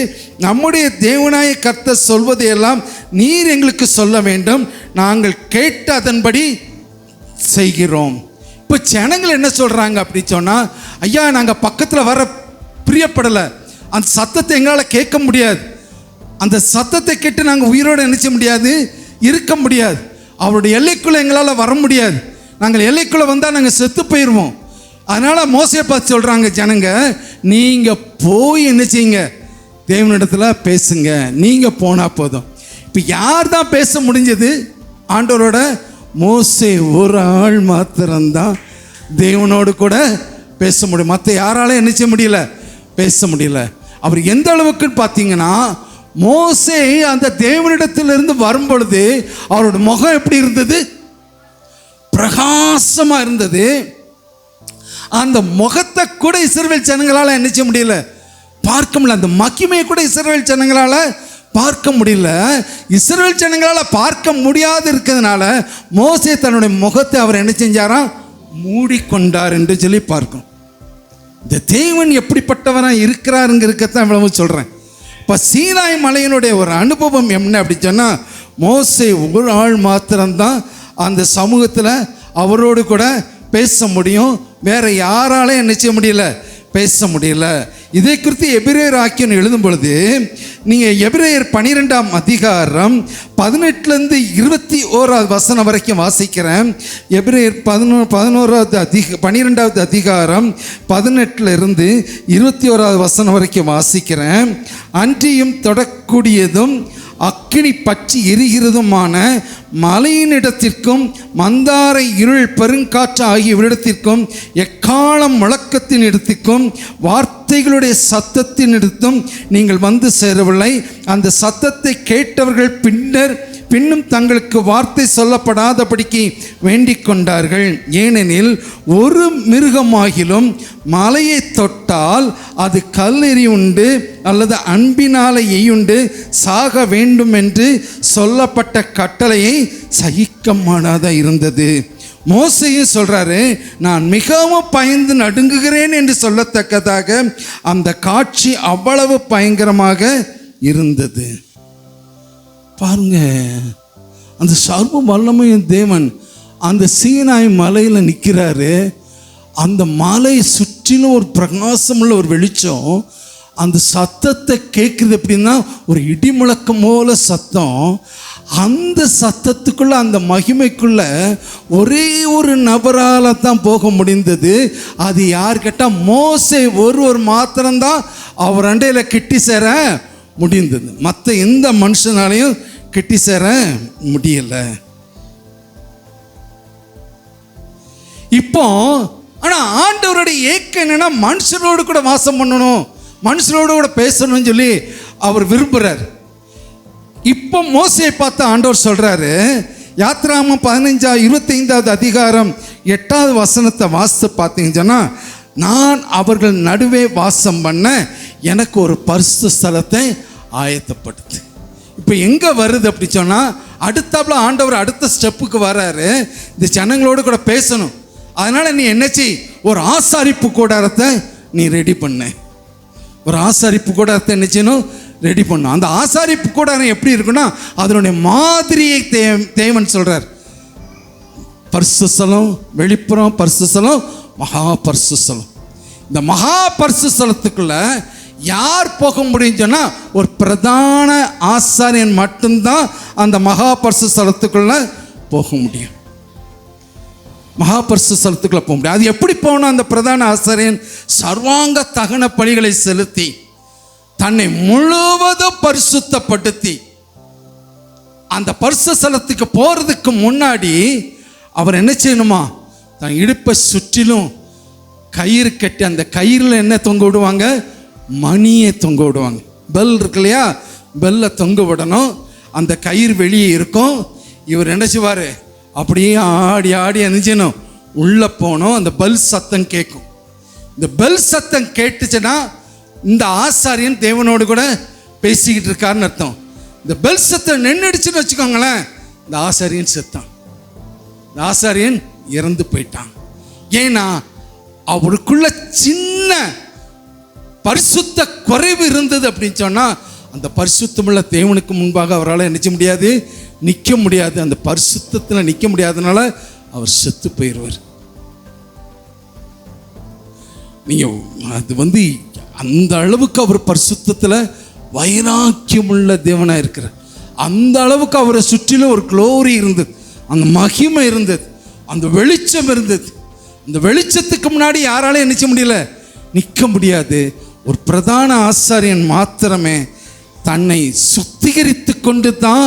நம்முடைய தேவனாகிய கர்த்தர் சொல்வதை எல்லாம் நீர் எங்களுக்கு சொல்ல வேண்டும். நாங்கள் கேட்டு அதன்படி செய்கிறோம். இப்போ ஜனங்கள் என்ன சொல்கிறாங்க அப்படி சொன்னால், ஐயா நாங்கள் பக்கத்தில் வர பிரியப்படலை, அந்த சத்தத்தை எங்களால் கேட்க முடியாது, அந்த சத்தத்தை கேட்டு நாங்கள் உயிரோடு நினைச்ச முடியாது, இருக்க முடியாது, அவருடைய எல்லைக்குள்ளே எங்களால் வர முடியாது, நாங்கள் எல்லைக்குள்ளே வந்தால் நாங்கள் செத்து போயிடுவோம். அதனால் மோசையை பார்த்து சொல்கிறாங்க ஜனங்க, நீங்கள் போய் என்ன செய்யுங்க, தேவனிடத்தில் பேசுங்க, நீங்கள் போனால் போதும். இப்போ யார் தான் பேச முடிஞ்சது ஆண்டவரோட? மோசே ஒரு ஆள் மாத்திரம்தான் தேவனோடு கூட பேச முடியும். மற்ற யாராலும் என்ன செய்ய முடியல, பேச முடியல. அவர் எந்த அளவுக்கு பார்த்தீங்கன்னா, மோசே அந்த தேவனிடத்திலிருந்து வரும்பொழுது அவரோட முகம் எப்படி இருந்தது? பிரகாசமாக இருந்தது. அந்த முகத்தை கூட இஸ்ரவேல் ஜனங்களால் என்ன செய்ய முடியல, பார்க்க முடியல. அந்த மகிமையை கூட இஸ்ரவேல் ஜனங்களால் பார்க்க முடியல. இஸ்ரவேல் ஜனங்களால் பார்க்க முடியாது இருக்கிறதுனால மோசே தன்னுடைய முகத்தை அவர் என்ன செஞ்சாராம், மூடிக்கொண்டார் என்று சொல்லி பார்க்கணும். இந்த தேவன் எப்படிப்பட்டவராக இருக்கிறாருங்கிறதான் இவ்வளவு சொல்கிறேன். இப்போ சீனாய் மலையினுடைய ஒரு அனுபவம் என்ன அப்படி சொன்னால், மோசே ஒரு ஆள் மாத்திரம்தான் அந்த சமூகத்தில் அவரோடு கூட பேச முடியும், வேற யாராலையும் என்ன செய்ய முடியல, பேச முடியல. இதை குறித்து எபிரேயர் ஆக்கியன் எழுதும் பொழுது நீங்கள் எபிரேயர் 12ஆம் அதிகாரம் 18-21 வசனம் வரைக்கும் வாசிக்கிறேன். எபிரேயர் 12ஆவது அதிகாரம் 18-21 வசனம் வரைக்கும் வாசிக்கிறேன். அன்றியும் தொடக்கூடியதும் அக்கினி பற்றி எரிகிறதுமான மலையினிடத்திற்கும் மந்தார இருள் பெருங்காற்று ஆகிய இடத்திற்கும் எக்காலம் முழக்கத்தின் இடத்திற்கும் வார்த்தைகளுடைய சத்தத்தின் இடத்தும் நீங்கள் வந்து சேரவில்லை. அந்த சத்தத்தை கேட்டவர்கள் பின்னும் தங்களுக்கு வார்த்தை சொல்லப்படாதபடிக்கு வேண்டிக் கொண்டார்கள். ஏனெனில் ஒரு மிருகமாகிலும் மலையை தொட்டால் அது கல்லெறி உண்டு அல்லது அன்பினாலே எய்யுண்டு சாக வேண்டும் என்று சொல்லப்பட்ட கட்டளையை சகிக்க மாட்டாத இருந்தது. மோசையும் சொல்றாரு, நான் மிகவும் பயந்து நடுங்குகிறேன் என்று சொல்லத்தக்கதாக அந்த காட்சி அவ்வளவு பயங்கரமாக இருந்தது. பாருங்க, அந்த சர்வ வல்லமையின் தேவன் அந்த சீனாய் மலையில் நிற்கிறாரு. அந்த மலையை சுற்றிலும் ஒரு பிரகாசமுள்ள ஒரு வெளிச்சம். அந்த சத்தத்தை கேட்குறது எப்படின்னா, ஒரு இடி முழக்கம் போல சத்தம். அந்த சத்தத்துக்குள்ள, அந்த மகிமைக்குள்ள ஒரே ஒரு நபரால் தான் போக முடிந்தது. அது யார் கேட்டால் மோசே ஒரு மாத்திரம்தான் அவர் அண்டையில் கிட்டி சேர முடிந்தது. மற்ற எந்த மனுஷனாலையும் கிட்டி சேர முடியல. இப்போ ஆனால் ஆண்டவருடைய ஏக்கம் என்னன்னா, மனுஷனோடு கூட வாசம் பண்ணணும், மனுஷனோடு கூட பேசணும்னு சொல்லி அவர் விரும்புகிறார். இப்போ மோசையை பார்த்து ஆண்டவர் சொல்றாரு, யாத்ராகமம் 25வது அதிகாரம் 8வது வசனத்தை வாசித்து பார்த்தீங்கன்னு சொன்னால், நான் அவர்கள் நடுவே வாசம் பண்ண எனக்கு ஒரு பரிசுத்த ஸ்தலத்தை ஆயத்தப்படுத்து. இப்போ எங்கே வருது அப்படி சொன்னால், அடுத்தாப்புல ஆண்டவர் அடுத்த ஸ்டெப்புக்கு வர்றாரு. இந்த ஜனங்களோடு கூட பேசணும். அதனால் நீ என்ன செய், ஒரு ஆசாரிப்பு கூடாரத்தை நீ ரெடி பண்ண. ஒரு ஆசாரிப்பு கூடாரத்தை என்ன செய்யணும், ரெடி பண்ணும். அந்த ஆசாரிப்பு கூடாரம் எப்படி இருக்குன்னா, அதனுடைய மாதிரியை தேவன் சொல்கிறார். பரிசுத்த ஸ்தலம், வெளிப்புறம் பரிசுத்த ஸ்தலம், மகா பரிசுத்த ஸ்தலம். இந்த மகா பரிசுத்த ஸ்தலத்துக்குள்ள யார் போக முடியும் சொன்னால், ஒரு பிரதான ஆசாரியன் மட்டும்தான் அந்த மகா பரிசுத்த ஸ்தலத்துக்குள்ள போக முடியும். மகா பரிசுத்த ஸ்தலத்துக்குள்ள போக முடியும். அது எப்படி போகணும்? அந்த பிரதான ஆசாரியன் சர்வாங்க தகன பலிகளை செலுத்தி தன்னை முழுவதும் பரிசுத்தப்படுத்தி அந்த பரிசுத்த ஸ்தலத்துக்கு போறதுக்கு முன்னாடி அவர் என்ன செய்யணுமா, தன் இடுப்பை சுற்றிலும் கயிறு கட்டி, அந்த கயிறில் என்ன தொங்க விடுவாங்க, மணியை தொங்க விடுவாங்க. பெல் இருக்கு இல்லையா, பெல்லை தொங்க விடணும். அந்த கயிறு வெளியே இருக்கும். இவர் என்ன செய்வார், அப்படியே ஆடி ஆடி எந்திரிச்சணும், உள்ளே போனோம். அந்த பெல் சத்தம் கேட்கும். இந்த பெல் சத்தம் கேட்டுச்சுன்னா இந்த ஆசாரியன் தேவனோடு கூட பேசிக்கிட்டு இருக்காருன்னு அர்த்தம். இந்த பெல் சத்தம் நின்றுடுச்சுன்னு வச்சுக்கோங்களேன், இந்த ஆசாரியன் செத்தான், இந்த ஆசாரியன் இறந்து போயிட்டான். ஏன்னா அவருக்குள்ள சின்ன பரிசுத்த குறைவு இருந்தது அப்படின்னு சொன்னால், அந்த பரிசுத்தமுள்ள தேவனுக்கு முன்பாக அவரால் நிற்க முடியாது, நிற்க முடியாது. அந்த பரிசுத்தத்தில் நிற்க முடியாதனால அவர் செத்து போயிடுவார். நீங்கள் அது அந்த அளவுக்கு அவர் பரிசுத்தத்தில் வைராக்கியமுள்ள தேவனாக இருக்கிறார். அந்த அளவுக்கு அவரை சுற்றிலும் ஒரு க்ளோரி இருந்தது, அந்த மகிமை இருந்தது, அந்த வெளிச்சம் இருந்தது. அந்த வெளிச்சத்துக்கு முன்னாடி யாராலும் நிற்க முடியல, நிற்க முடியாது. ஒரு பிரதான ஆசாரியன் மாத்திரமே தன்னை சுத்திகரித்து கொண்டு தான்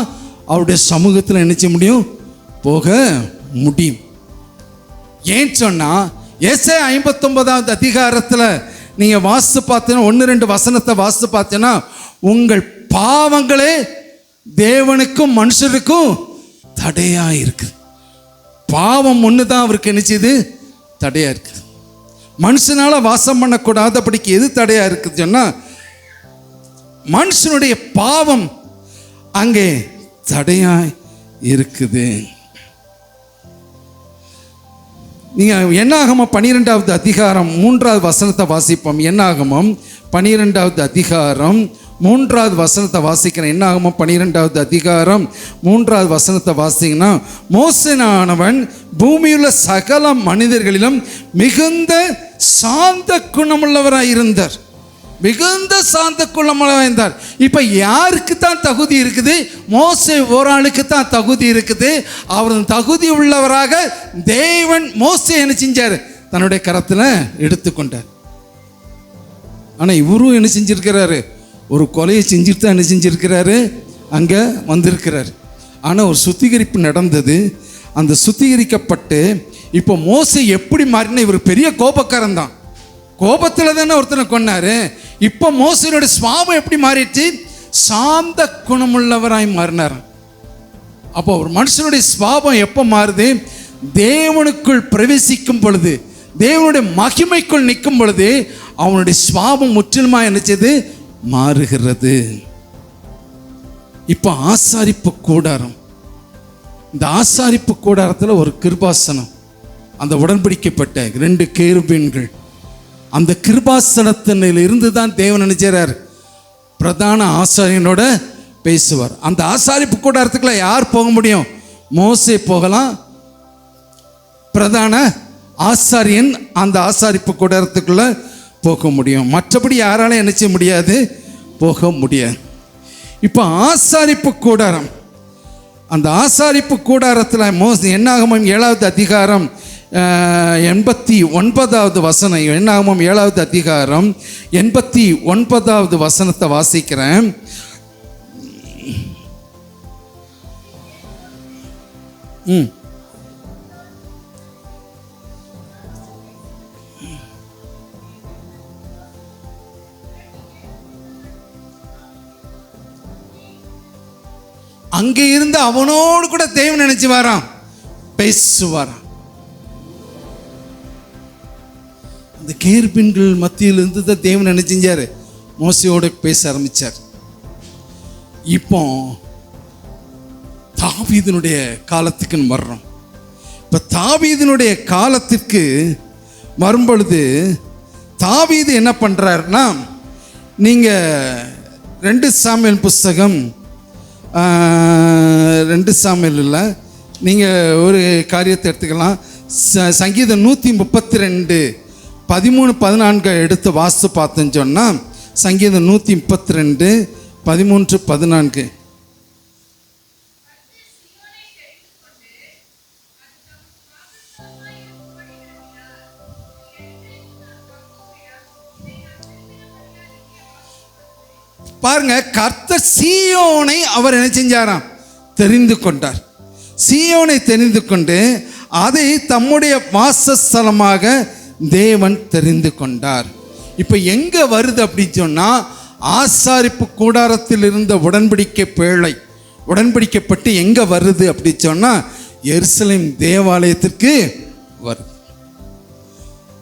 அவருடைய சமூகத்தில் நினைச்ச முடியும், போக முடியும். ஏன் சொன்னால், ஏசாயா 59வது அதிகாரத்தில் நீங்கள் வாசித்து பார்த்தீங்கன்னா, 1-2 வசனத்தை வாசித்து பார்த்தீங்கன்னா, உங்கள் பாவங்களே தேவனுக்கும் மனுஷருக்கும் தடையாக இருக்குது. பாவம் ஒன்று தான் அவருக்கு நினைச்சது தடையாக இருக்குது. மனுஷனால் வாசம் பண்ணக்கூடாதபடிக்கு எது தடையாக இருக்குது சொன்னால், மனுஷனுடைய பாவம் அங்கே தடையாக இருக்குது. நீங்கள் என்னாகமம் 12வது அதிகாரம் 3வது வசனத்தை வாசிப்போம். என்னாகமம் 12வது அதிகாரம் 3வது வசனத்தை வாசிக்கிறேன். என்னாகமம் 12வது அதிகாரம் 3வது வசனத்தை வாசிங்கன்னா, மோசேயானவன் பூமியுள்ள சகல மனிதர்களிலும் மிகுந்த சாந்த குணமுள்ளவராக இருந்தார், மிகுந்த சாந்த குணமுள்ளவராக இருந்தார். இப்போ யாருக்கு தான் தகுதி இருக்குது? மோசே ஒரு ஆளுக்கு தான் தகுதி இருக்குது. அவர் தகுதி உள்ளவராக தேவன் மோசே என்ன செஞ்சார், தன்னுடைய கரத்தில் எடுத்துக்கொண்டார். ஆனால் இவரும் என்ன செஞ்சிருக்கிறாரு, ஒரு கொலையை செஞ்சுட்டு தான் என்ன செஞ்சிருக்கிறாரு, அங்கே வந்திருக்கிறார். ஆனால் ஒரு சுத்திகரிப்பு நடந்தது. அந்த சுத்திகரிக்கப்பட்டு இப்போ மோசே எப்படி மாறினா, இவர் பெரிய கோபக்காரன் தான், கோபத்தில் தானே ஒருத்தனை கொன்னாரு. இப்போ மோசேனுடைய சுவாபம் எப்படி மாறிடுச்சு, சாந்த குணமுள்ளவராய் மாறினார். அப்போ ஒரு மனுஷனுடைய சுவாபம் எப்போ மாறுது, தேவனுக்குள் பிரவேசிக்கும் பொழுது, தேவனுடைய மகிமைக்குள் நிற்கும் பொழுது அவனுடைய சுவாபம் முற்றிலுமாக என்னச்சது மாறுகிறது. இப்போ ஆசாரிப்பு கூடாரம், இந்த ஆசாரிப்பு கூடாரத்தில் ஒரு கிருபாசனம், அந்த உடன்படிக்கப்பட்ட 2 கேருபீன்கள், அந்த கிருபாசனத்தினில் இருந்து தான் தேவன் நினைச்சார் பிரதான ஆசாரியனோட பேசுவார். அந்த ஆசாரிப்பு கூடாரத்துக்குள்ள யார் போக முடியும்? மோசே போகலாம், பிரதான ஆசாரியன் அந்த ஆசாரிப்பு கூடாரத்துக்குள்ள போக முடியும். மற்றபடி யாராலும் என்ன செய்ய முடியாது, போக முடியாது. இப்போ ஆசாரிப்பு கூடாரம், அந்த ஆசாரிப்பு கூடாரத்தில் என்னாகமம் 7வது அதிகாரம் 89வது வசனம், என்னாகமம் 7வது அதிகாரம் 89வது வசனத்தை வாசிக்கிறேன். அங்கே இருந்து அவனோடு கூட தேவன் நினைச்சு வாராம், பேசுவாராம். அந்த கேருபீன்கள் மத்தியிலிருந்து தான் தேவன் என்ன செஞ்சார், மோசையோடு பேச ஆரம்பித்தார். இப்போ தாவீதினுடைய காலத்துக்கு வர்றோம். இப்போ தாவீதினுடைய காலத்திற்கு வரும்பொழுது தாவீது என்ன பண்ணுறாருன்னா, நீங்கள் 2 சாமுவேல் புஸ்தகம் 2 சாமுவேல் இல்லை, நீங்கள் ஒரு காரியத்தை எடுத்துக்கலாம். சங்கீதம் 132 13-14 எடுத்து வாசித்து பார்த்தேன்னு சொன்னால், சங்கீதம் 132 13-14. பாருங்க, கர்த்தர் சீயோனை அவர் என்ன செஞ்சாராம், தெரிந்து கொண்டார். சீயோனை தெரிந்து கொண்டு அதை தம்முடைய வாசஸ்தலமாக தேவன் தெரிந்து கொண்டார். இப்போ எங்கே வருது அப்படின்னு சொன்னால், ஆசாரிப்பு கூடாரத்தில் இருந்த உடன்படிக்கை பேழை உடன்படிக்கப்பட்டு எங்கே வருது அப்படின்னு சொன்னால் எருசலேம் தேவாலயத்திற்கு வருது.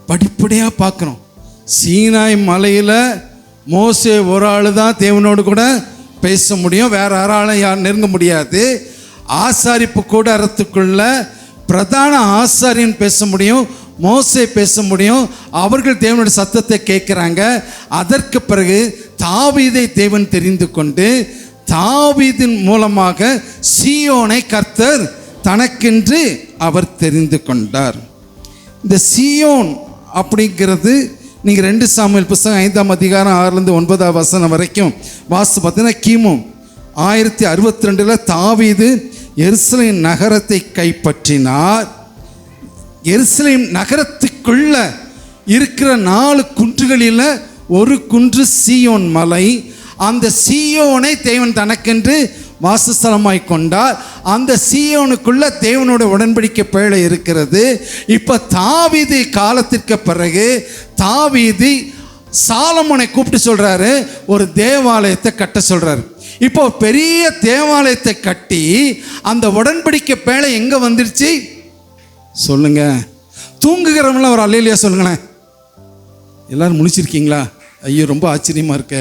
படிப்படியாக பார்க்குறோம். சீனாய் மலையில் மோசே ஒரு ஆள் தான் தேவனோடு கூட பேச முடியும், வேற யாரும் நெருங்க முடியாது. ஆசாரிப்பு கூடாரத்துக்குள்ள பிரதான ஆசாரியன் பேச முடியும், மோசே பேச முடியும். அவர்கள் தேவனுடைய சத்தத்தை கேட்குறாங்க. அதற்கு பிறகு தாவீதை தேவன் தெரிந்து கொண்டு தாவீதின் மூலமாக சீயோனை கர்த்தர் தனக்கென்று அவர் தெரிந்து கொண்டார். இந்த சீயோன் அப்படிங்கிறது நீங்கள் 2 சாமுவேல் புத்தகம் 5ஆம் அதிகாரம் 6லேருந்து 9ஆம் வசனம் வரைக்கும் வாசித்து பார்த்தீங்கன்னா, கிமு 1062 தாவீது எருசலேம் நகரத்தை கைப்பற்றினார். எருசலேம் நகரத்துக்குள்ள இருக்கிற 4 குன்றுகளில் ஒரு குன்று சீயோன் மலை. அந்த சீயோனை தேவன் தனக்கென்று வாசஸ்தலமாய் கொண்டார். அந்த சீயோனுக்குள்ள தேவனோட உடன்படிக்கை பேழை இருக்கிறது. இப்போ தாவீது காலத்திற்கு பிறகு தாவீது சாலமோனை கூப்பிட்டு சொல்றாரு, ஒரு தேவாலயத்தை கட்ட சொல்றாரு. இப்போ பெரிய தேவாலயத்தை கட்டி அந்த உடன்படிக்கை பேழை எங்க வந்துருச்சு சொல்லுங்க. தூங்குகிறவங்கள ஒரு அல்லேலூயா சொல்லுங்களேன். எல்லாரும் முழிச்சிருக்கீங்களா? ஐயோ, ரொம்ப ஆச்சரியமா இருக்க.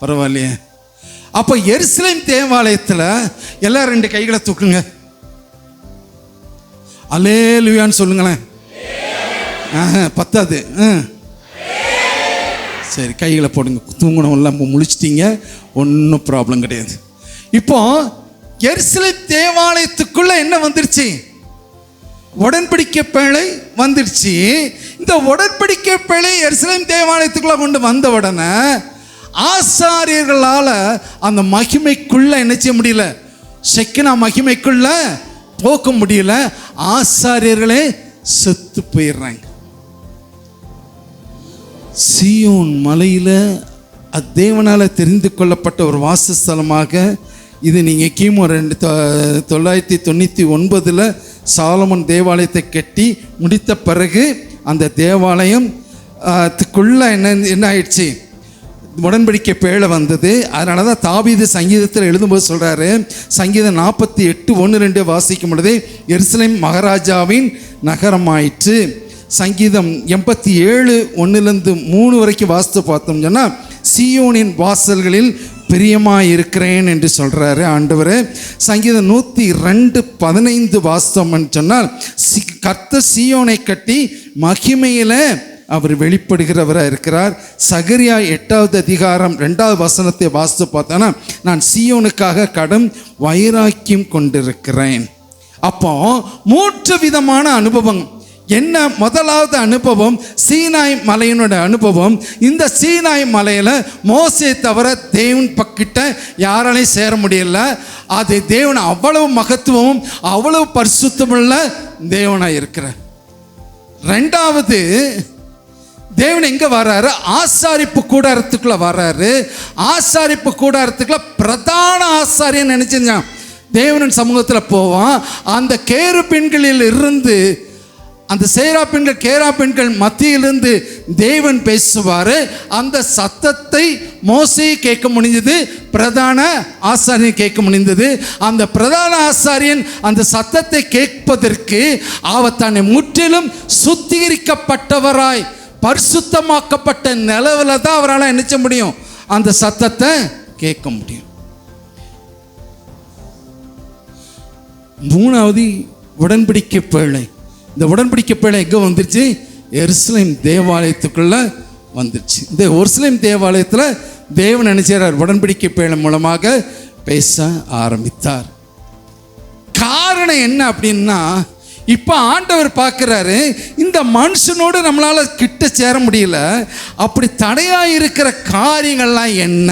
பரவாயில்லையே. அப்போ எருசலேம் தேவாலயத்தில் எல்லாம் 2 கைகளை தூக்குங்க, அல்லேலூயான்னு சொல்லுங்களேன். பத்தாது. சரி, கைகளை போடுங்க. தூங்கணும்லாம் முழிச்சிட்டீங்க, ஒன்றும் ப்ராப்ளம் கிடையாது. இப்போ எருசலேம் தேவாலயத்துக்குள்ள என்ன வந்துருச்சு? உடன்படிக்கை பேழை வந்துருச்சு. இந்த உடன்படிக்கை பேழை எருசலேம் தேவாலயத்துக்குள்ள கொண்டு வந்த உடனே ஆசாரியர்களால் அந்த மகிமைக்குள்ள என்ன செய்ய முடியல, செக்கினா மகிமைக்குள்ள போக்க முடியல. ஆசாரியர்களே செத்து போயிடுறாங்க. சீயோன் மலையில் தேவனால் தெரிந்து கொள்ளப்பட்ட ஒரு வாசஸ்தலமாக இது. நீங்கள் கிமு 999 சாலமோன் தேவாலயத்தை கட்டி முடித்த பிறகு அந்த தேவாலயத்துக்குள்ள என்ன ஆயிடுச்சு, உடன்படிக்கை பேழை வந்தது. அதனால தான் தாவீது சங்கீதத்தில் எழுதும்போது சொல்கிறாரு, சங்கீதம் 48:1-2 வாசிக்கும் பொழுது எருசலேம் மகாராஜாவின் நகரமாயிற்று. சங்கீதம் 87:1-3 வரைக்கும் வாசித்து பார்த்தோம் சொன்னால் சீயோனின் வாசல்களில் பிரியமாக இருக்கிறேன் என்று சொல்கிறாரு ஆண்டவர். சங்கீதம் 102:15 வாசித்தோம்னு சொன்னால் கர்த்தர் சீயோனை கட்டி மகிமையில் அவர் வெளிப்படுகிறவராக இருக்கிறார். சகரியா 8ஆவது அதிகாரம் 2ஆவது வசனத்தை வாசித்து பார்த்தோன்னா, நான் சீயோனுக்காக கடும் வைராக்கியம் கொண்டிருக்கிறேன். அப்போ 3 விதமான அனுபவம். என்ன? முதலாவது அனுபவம் சீனாய் மலையினோட அனுபவம். இந்த சீனாய் மலையில் மோசே தவிர தேவன் பக்கிட்ட யாராலையும் சேர முடியல. அது தேவன் அவ்வளவு மகத்துவமும் அவ்வளவு பரிசுத்தமுள்ள தேவனாக இருக்கிறார். 2வது, தேவன் எங்கே வர்றாரு? ஆசாரிப்பு கூடாரத்துக்குள்ள வர்றாரு. ஆசாரிப்பு கூடாரத்துக்குள்ள பிரதான ஆசாரியன் நினைச்சிருந்தான் தேவனின் சமூகத்தில் போவான். அந்த கேருபீன்களில் இருந்து, அந்த சேராபீன்கள் கேராபீன்கள் மத்தியிலிருந்து தேவன் பேசுவார். அந்த சத்தத்தை மோசே கேட்க முடிந்தது, பிரதான ஆசாரியன் கேட்க முடிந்தது. அந்த பிரதான ஆசாரியன் அந்த சத்தத்தை கேட்பதற்கு அவர் தன்னை முற்றிலும் சுத்திகரிக்கப்பட்டவராய் பரிசுத்தமாக்கப்பட்ட நிலவில் தான் அவரால் நினைச்ச முடியும், அந்த சத்தத்தை கேட்க முடியும். 3வது உடன்படிக்கை பேழை. இந்த உடன்படிக்கை பேழை எங்கே வந்துருச்சு? எருசலேம் தேவாலயத்துக்குள்ள வந்துருச்சு. இந்த எருசலேம் தேவாலயத்தில் தேவன் நினைச்சார் உடன்படிக்கை பேழை மூலமாக பேச ஆரம்பித்தார். காரணம் என்ன அப்படின்னா, இப்போ ஆண்டவர் பார்க்குறாரு, இந்த மனுஷனோடு நம்மளால் கிட்ட சேர முடியல. அப்படி தடையாக இருக்கிற காரியங்கள்லாம் என்ன?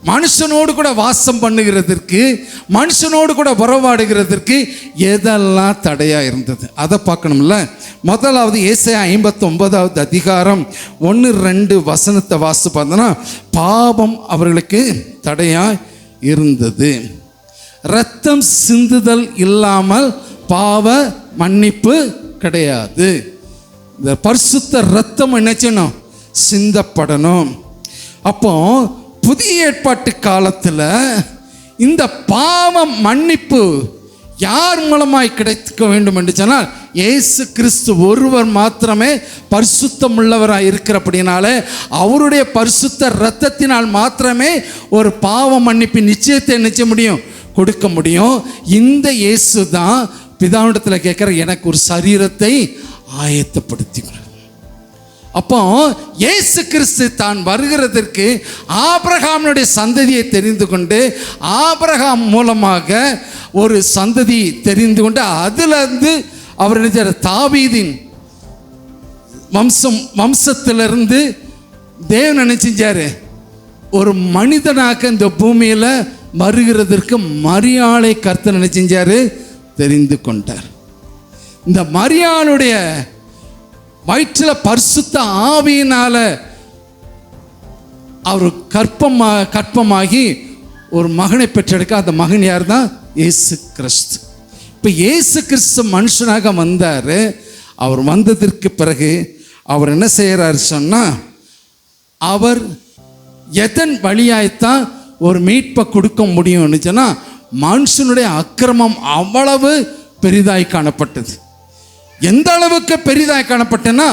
மனுஷனோடு கூட வாசம் பண்ணுகிறதற்கு, மனுஷனோடு கூட உறவாடுகிறதற்கு எதெல்லாம் தடையாக இருந்தது அதை பார்க்கணும்ல. முதலாவது ஏசாயா 59வது அதிகாரம் 1-2 வசனத்தை வாசித்து பார்த்தோன்னா, பாவம் அவர்களுக்கு தடையாக இருந்தது. இரத்தம் சிந்துதல் இல்லாமல் பாவ மன்னிப்பு கிடையாது. இந்த பரிசுத்த இரத்தம் என்ன செய்யணும்? சிந்தப்படணும். அப்போ புதிய ஏற்பாட்டு காலத்தில் இந்த பாவ மன்னிப்பு யார் மூலமாய் கிடைக்க வேண்டும் என்று சொன்னால் இயேசு கிறிஸ்து ஒருவர் மாத்திரமே பரிசுத்தம் உள்ளவராக இருக்கிறபடினாலே அவருடைய பரிசுத்த இரத்தத்தினால் மாத்திரமே ஒரு பாவ மன்னிப்பின் நிச்சயத்தை நிச்சய முடியும், கொடுக்க முடியும். இந்த இயேசு தான் பிதாவிடத்தில் கேட்குற, எனக்கு ஒரு சரீரத்தை ஆயத்தப்படுத்தி. அப்போ இயேசு கிறிஸ்து தான் வருகிறதற்கு ஆபிரகாமுடைய சந்ததியை தெரிந்து கொண்டு, ஆபிரகாம் மூலமாக ஒரு சந்ததி தெரிந்து கொண்டு, அதிலிருந்து அவர் நினைச்சார் தாவீதின் வம்சத்திலிருந்து தேவன் நினைச்சாரு ஒரு மனிதனாக இந்த பூமியில் வருகிறதற்கு மரியாளை கர்த்தர் நினைச்சாரு தெரிந்து கொண்டார். இந்த மரியாளுடைய வயிற்றில் பரிசுத்த ஆவியினால அவர் கற்பமாகி ஒரு மகனை பெற்றெடுக்க, அந்த மகன் யார் தான்? இயேசு கிறிஸ்து. இப்போ இயேசு கிறிஸ்து மனுஷனாக வந்தார். அவர் வந்ததற்கு பிறகு அவர் என்ன செய்கிறார் சொன்னால், அவர் எதன் வழியாய்த்தான் ஒரு மீட்பை கொடுக்க முடியும்னு சொன்னால், மனுஷனுடைய அக்கிரமம் அவ்வளவு பெரிதாய் காணப்பட்டது. எந்த அளவுக்கு பெரிதாய் காணப்பட்டேன்னா,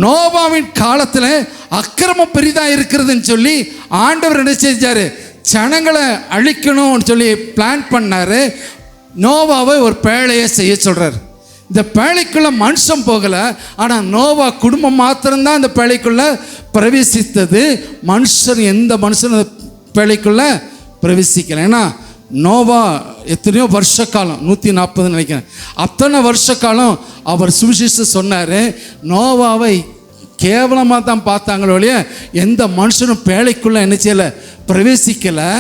நோவாவின் காலத்தில் அக்கிரமம் பெரிதாக இருக்கிறதுன்னு சொல்லி ஆண்டவர் என்ன செஞ்சார்? ஜனங்களை அழிக்கணும்னு சொல்லி பிளான் பண்ணார். நோவாவை ஒரு பேழையை செய்ய சொல்கிறார். இந்த பேழைக்குள்ளே மனுஷன் போகலை, ஆனால் நோவா குடும்பம் மாத்திரம்தான் இந்த பேழைக்குள்ளே பிரவேசித்தது. மனுஷர் எந்த மனுஷன் அந்த பேழைக்குள்ளே பிரவேசிக்கலை. ஏன்னா நோவா எத்தனையோ வருஷ காலம், 140 நினைக்கிறேன், அத்தனை வருஷ காலம் அவர் சுவிசேஷம் சொன்னார். நோவாவை கேவலமாக தான் பார்த்தாங்களோ இல்லையா, எந்த மனுஷனும் பேழைக்குள்ளே என்ன செய்யலை? பிரவேசிக்கலை.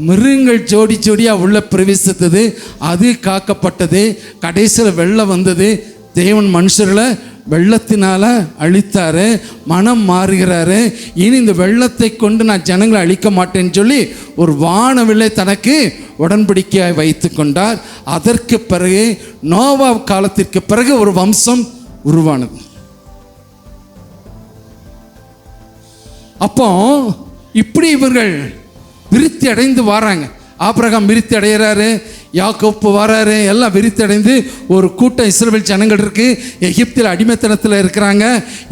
மிருகங்கள் ஜோடி ஜோடியாக உள்ள பிரவேசித்தது, அது காக்கப்பட்டது. கடைசியில் வெள்ளம் வந்தது. தேவன் மனுஷர்களை வெள்ளத்தினால அழித்தாரு. மனம் மாறுகிறாரு. இனி இந்த வெள்ளத்தை கொண்டு நான் ஜனங்களை அழிக்க மாட்டேன்னு சொல்லி ஒரு வானவில்லை தனக்கு உடன்படிக்கையாய் வைத்து கொண்டார். அதற்கு பிறகு நோவா காலத்திற்கு பிறகு ஒரு வம்சம் உருவானது. அப்போ இப்படி இவர்கள் விருத்தி அடைந்து வராங்க. ஆபிரகாம் விருத்தி அடைகிறாரு, யாக்கோப்பு வராரு, எல்லாம் விருத்தி அடைந்து ஒரு கூட்டம் இஸ்ரவேல் ஜனங்கள் இருக்குது. எகிப்தில் அடிமைத்தனத்தில் இருக்கிறாங்க.